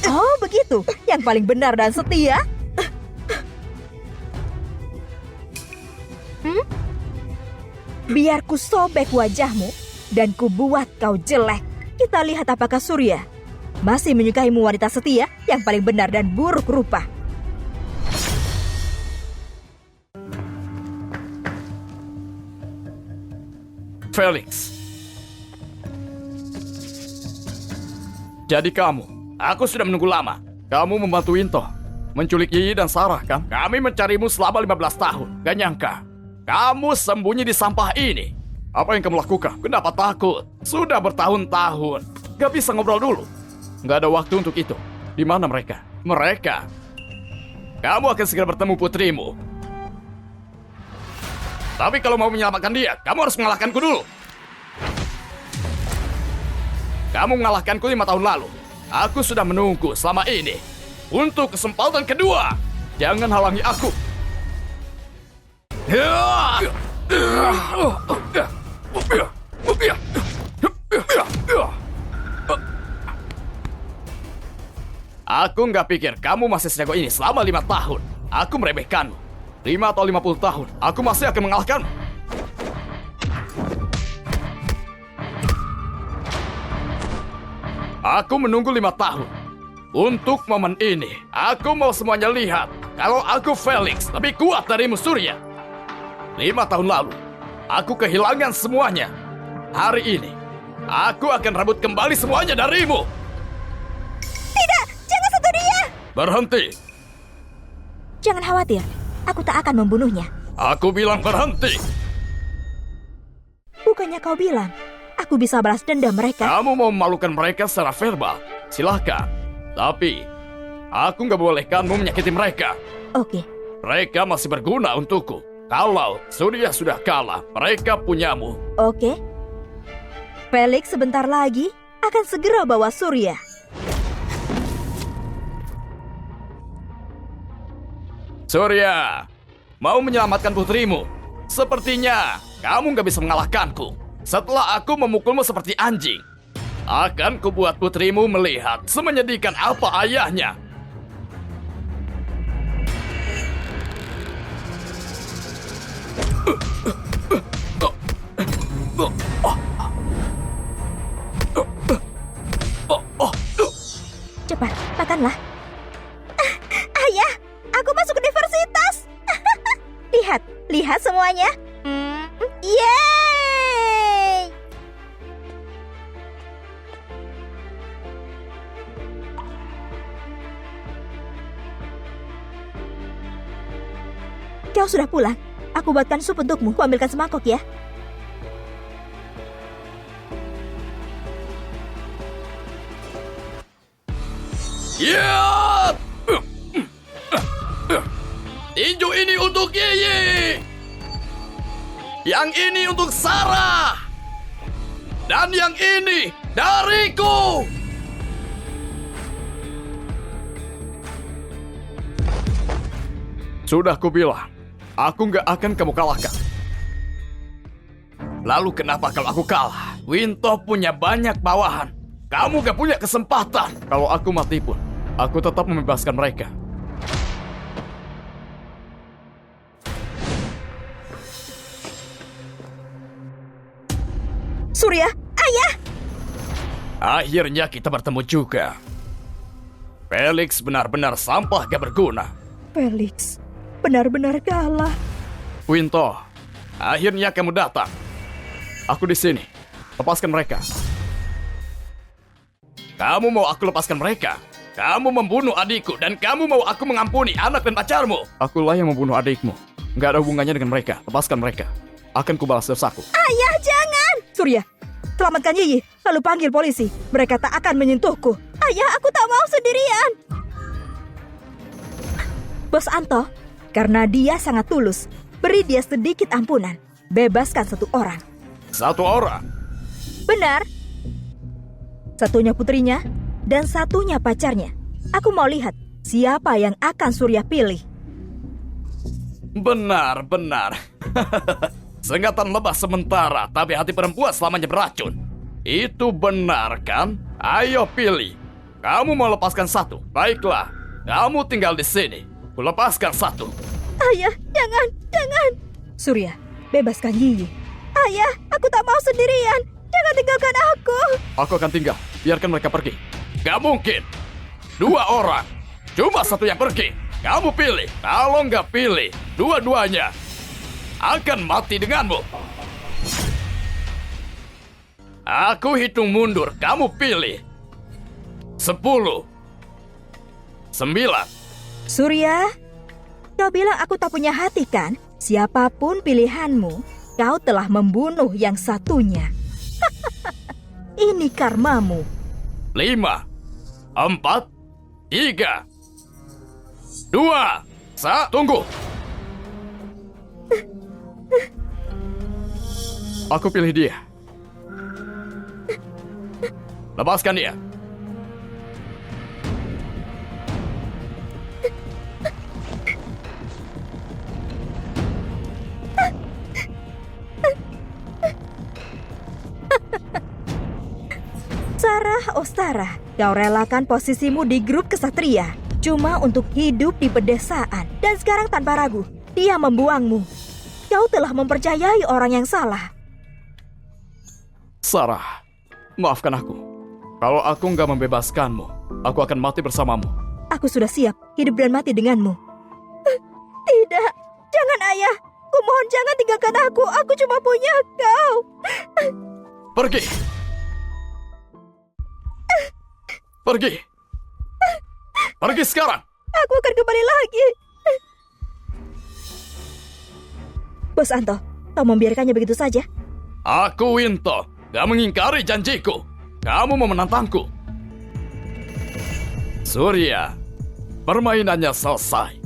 Speaker 2: Oh, begitu. Yang paling benar dan setia. Biar ku sobek wajahmu dan ku buat kau jelek. Kita lihat apakah Surya masih menyukaimu wanita setia yang paling benar dan buruk rupa.
Speaker 1: Felix. Jadi kamu, aku sudah menunggu lama. Kamu membantu Winto menculik Yiyi dan Sarah, kan? Kami mencarimu selama 15 tahun. Gak nyangka kamu sembunyi di sampah ini. Apa yang kamu lakukan? Kenapa takut? Sudah bertahun-tahun. Gak bisa ngobrol dulu. Gak ada waktu untuk itu. Di mana mereka? Mereka. Kamu akan segera bertemu putrimu. Tapi kalau mau menyelamatkan dia, kamu harus mengalahkanku dulu. Kamu mengalahkanku 5 tahun lalu. Aku sudah menunggu selama ini. Untuk kesempatan kedua, jangan halangi aku. Aku nggak pikir kamu masih sejago ini selama 5 tahun. Aku meremehkanmu. 5 atau 50 tahun, aku masih akan mengalahkanmu. Aku menunggu 5 tahun. Untuk momen ini, aku mau semuanya lihat kalau aku Felix lebih kuat darimu Surya. 5 tahun lalu, aku kehilangan semuanya. Hari ini, aku akan rebut kembali semuanya darimu.
Speaker 3: Tidak, jangan sentuh dia.
Speaker 1: Berhenti.
Speaker 2: Jangan khawatir, aku tak akan membunuhnya.
Speaker 1: Aku bilang berhenti.
Speaker 2: Bukannya kau bilang, aku bisa balas dendam mereka?
Speaker 1: Kamu mau memalukan mereka secara verbal? Silahkan. Tapi, aku nggak bolehkanmu menyakiti mereka.
Speaker 2: Oke,
Speaker 1: Mereka masih berguna untukku. Kalau Surya sudah kalah, mereka punyamu.
Speaker 2: oke. Felix sebentar lagi akan segera bawa Surya.
Speaker 1: Surya, mau menyelamatkan putrimu. Sepertinya kamu nggak bisa mengalahkanku. Setelah aku memukulmu seperti anjing, akan kubuat putrimu melihat semenyedihkan apa ayahnya.
Speaker 2: Cepat, makanlah.
Speaker 3: Ayah, aku masuk universitas.
Speaker 2: Lihat semuanya.
Speaker 3: Yeay!
Speaker 2: Kau sudah pulang. Aku buatkan sup untukmu. Ku ambilkan semangkok ya.
Speaker 1: Ya! Tinju ini untuk Yeyi. Yang ini untuk Sarah. Dan yang ini dariku. Sudah kubilang, aku nggak akan kamu kalahkan. Lalu kenapa kalau aku kalah? Winto punya banyak bawahan. Kamu gak punya kesempatan. Kalau aku mati pun, aku tetap membebaskan mereka.
Speaker 3: Surya, ayah!
Speaker 1: Akhirnya kita bertemu juga. Felix benar-benar sampah gak berguna.
Speaker 2: Felix, benar-benar kalah.
Speaker 1: Winto, akhirnya kamu datang. Aku di sini. Lepaskan mereka. Kamu mau aku lepaskan mereka? Kamu membunuh adikku dan kamu mau aku mengampuni anak dan pacarmu? Akulah yang membunuh adikmu. Gak ada hubungannya dengan mereka. Lepaskan mereka. Akan kubalas dosaku.
Speaker 3: Ayah, jangan!
Speaker 2: Surya, selamatkan Yiyi, lalu panggil polisi. Mereka tak akan menyentuhku.
Speaker 3: Ayah, aku tak mau sendirian.
Speaker 2: Bos Anto, karena dia sangat tulus, beri dia sedikit ampunan. Bebaskan 1 orang.
Speaker 1: 1 orang?
Speaker 2: Benar. Satunya putrinya, dan satunya pacarnya. Aku mau lihat siapa yang akan Surya pilih.
Speaker 1: Benar. Sengatan lebah sementara, tapi hati perempuan selamanya beracun. Itu benar kan? Ayo pilih. Kamu mau lepaskan 1? Baiklah, kamu tinggal di sini. Kulepaskan 1.
Speaker 3: Ayah, jangan.
Speaker 2: Surya, bebaskan Yiyi.
Speaker 3: Ayah, aku tak mau sendirian. Jangan tinggalkan aku.
Speaker 1: Aku akan tinggal. Biarkan mereka pergi. Gak mungkin. 2 orang. Cuma 1 yang pergi. Kamu pilih. Kalau nggak pilih, dua-duanya akan mati denganmu. Aku hitung mundur. Kamu pilih. 10, 9.
Speaker 2: Surya, kau bilang aku tak punya hati kan? Siapapun pilihanmu, kau telah membunuh yang satunya. Ini karmamu.
Speaker 1: 5, 4, 3, 2, 1, tunggu. Aku pilih dia. Lepaskan dia.
Speaker 2: Sarah Ostara, kau relakan posisimu di grup kesatria cuma untuk hidup di pedesaan. Dan sekarang tanpa ragu, dia membuangmu. Kau telah mempercayai orang yang salah.
Speaker 1: Sarah, maafkan aku. Kalau aku nggak membebaskanmu, aku akan mati bersamamu.
Speaker 2: Aku sudah siap hidup dan mati denganmu.
Speaker 3: Tidak, jangan ayah. Kumohon jangan tinggalkan aku. Aku cuma punya kau.
Speaker 1: Pergi. Pergi. Pergi sekarang.
Speaker 3: Aku akan kembali lagi.
Speaker 2: Bos Anto, kau membiarkannya begitu saja?
Speaker 1: Aku Winto, gak mengingkari janjiku. Kamu mau menantangku. Surya, permainannya selesai.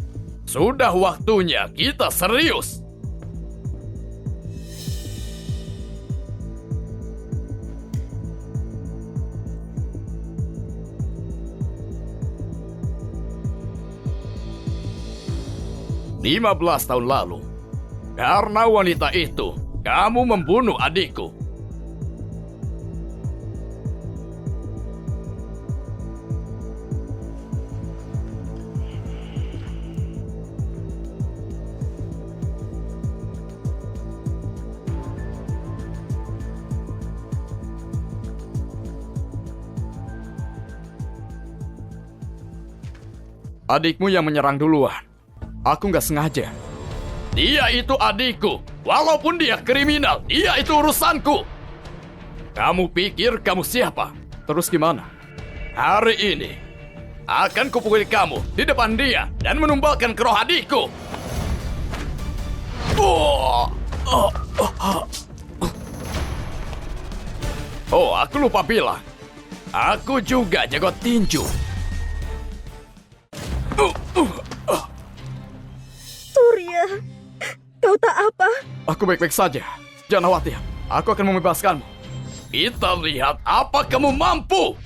Speaker 1: Sudah waktunya kita serius. Lima belas tahun lalu, karena wanita itu, kamu membunuh adikku. Adikmu yang menyerang duluan. Aku nggak sengaja. Dia itu adikku. Walaupun dia kriminal, dia itu urusanku. Kamu pikir kamu siapa? Terus gimana? Hari ini, akan kupukuli kamu di depan dia dan menumbalkan ke roh adikku. Oh, aku lupa bilang. Aku juga jago tinju.
Speaker 3: Surya, kau tak apa?
Speaker 1: Aku baik-baik saja. Jangan khawatir. Aku akan membebaskanmu. Kita lihat apa kamu mampu.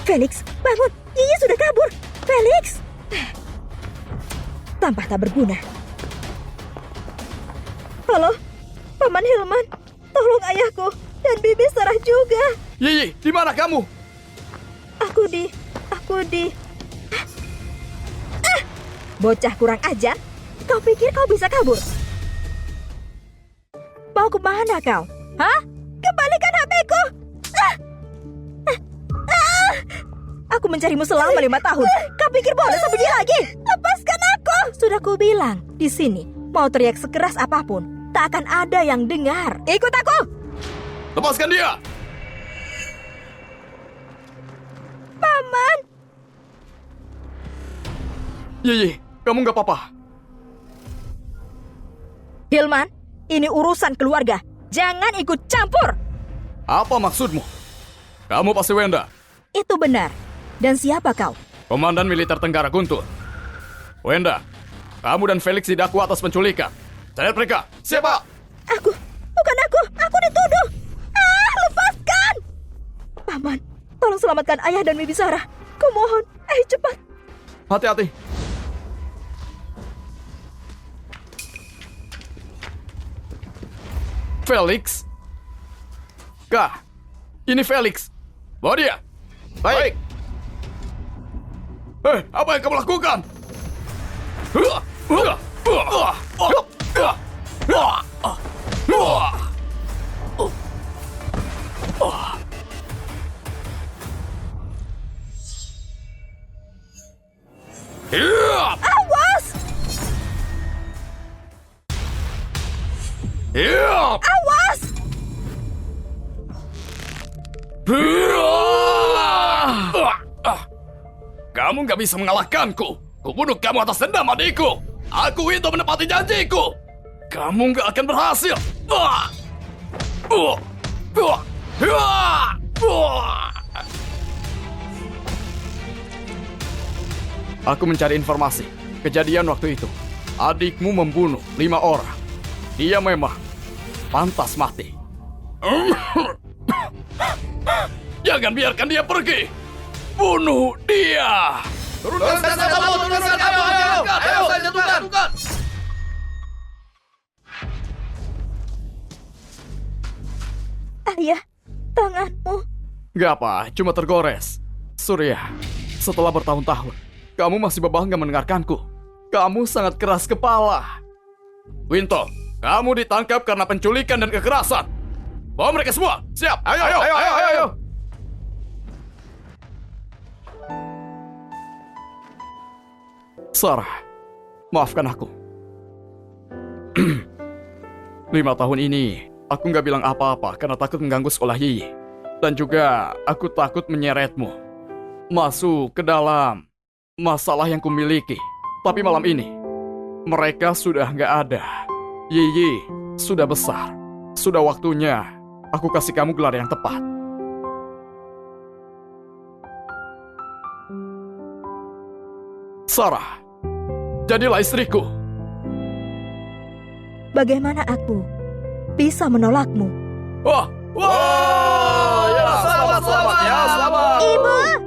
Speaker 2: Felix, bangun! Yeye sudah kabur! Felix! Tampak tak berguna.
Speaker 3: Halo, Paman Hilman. Tolong ayahku dan Bibi Sarah juga.
Speaker 1: Yiyi, di mana kamu?
Speaker 3: Aku di...
Speaker 2: Bocah kurang ajar. Kau pikir kau bisa kabur? Mau kemana kau? Hah?
Speaker 3: Kembalikan HP-ku.
Speaker 2: Aku mencarimu selama 5 tahun. Kau pikir boleh sembunyi lagi?
Speaker 3: Lepaskan aku.
Speaker 2: Sudah kubilang, di sini mau teriak sekeras apapun, tak akan ada yang dengar. Ikut aku!
Speaker 1: Lepaskan dia!
Speaker 3: Paman.
Speaker 1: Yiyi, kamu nggak apa-apa.
Speaker 2: Hilman, ini urusan keluarga. Jangan ikut campur.
Speaker 1: Apa maksudmu? Kamu pasti Wenda,
Speaker 2: Itu benar. Dan siapa kau?
Speaker 1: Komandan Militer Tenggara Guntur. Wenda, kamu dan Felix didakwa atas penculikan. Cari mereka. Siapa?
Speaker 3: Aku. Bukan aku. Aku dituduh. Lepaskan. Paman, tolong selamatkan ayah dan Bibi Sarah. Kumohon. Ayo cepat.
Speaker 1: Hati-hati. Felix? Kah, ini Felix. Bawa dia. Baik. Apa yang kamu lakukan?
Speaker 3: Awas. Awas.
Speaker 1: Kamu nggak bisa mengalahkanku. Kubunuh kamu atas dendam adikku. Aku itu menepati janjiku. Kamu nggak akan berhasil. Aku mencari informasi. Kejadian waktu itu, adikmu membunuh 5 orang. Dia memang pantas mati. Jangan biarkan dia pergi. Bunuh dia. Turunkan senjatamu, turunkan kamu. Ayo, jatuhkan.
Speaker 3: Ayah, tanganmu.
Speaker 1: Gak apa, cuma tergores. Surya, setelah bertahun-tahun, kamu masih bebangga mendengarkanku. Kamu sangat keras kepala. Winto, kamu ditangkap karena penculikan dan kekerasan. Bawa mereka semua. Siap. Ayo. Sarah, maafkan aku. 5 tahun ini, aku nggak bilang apa-apa karena takut mengganggu sekolah Yiyi. Dan juga, aku takut menyeretmu. Masuk ke dalam masalah yang kumiliki. Tapi malam ini, mereka sudah nggak ada. Yiyi sudah besar. Sudah waktunya aku kasih kamu gelar yang tepat. Sarah, jadilah istriku.
Speaker 3: Bagaimana aku bisa menolakmu?
Speaker 1: Wah, ya, selamat ya, selamat.
Speaker 3: Ibu!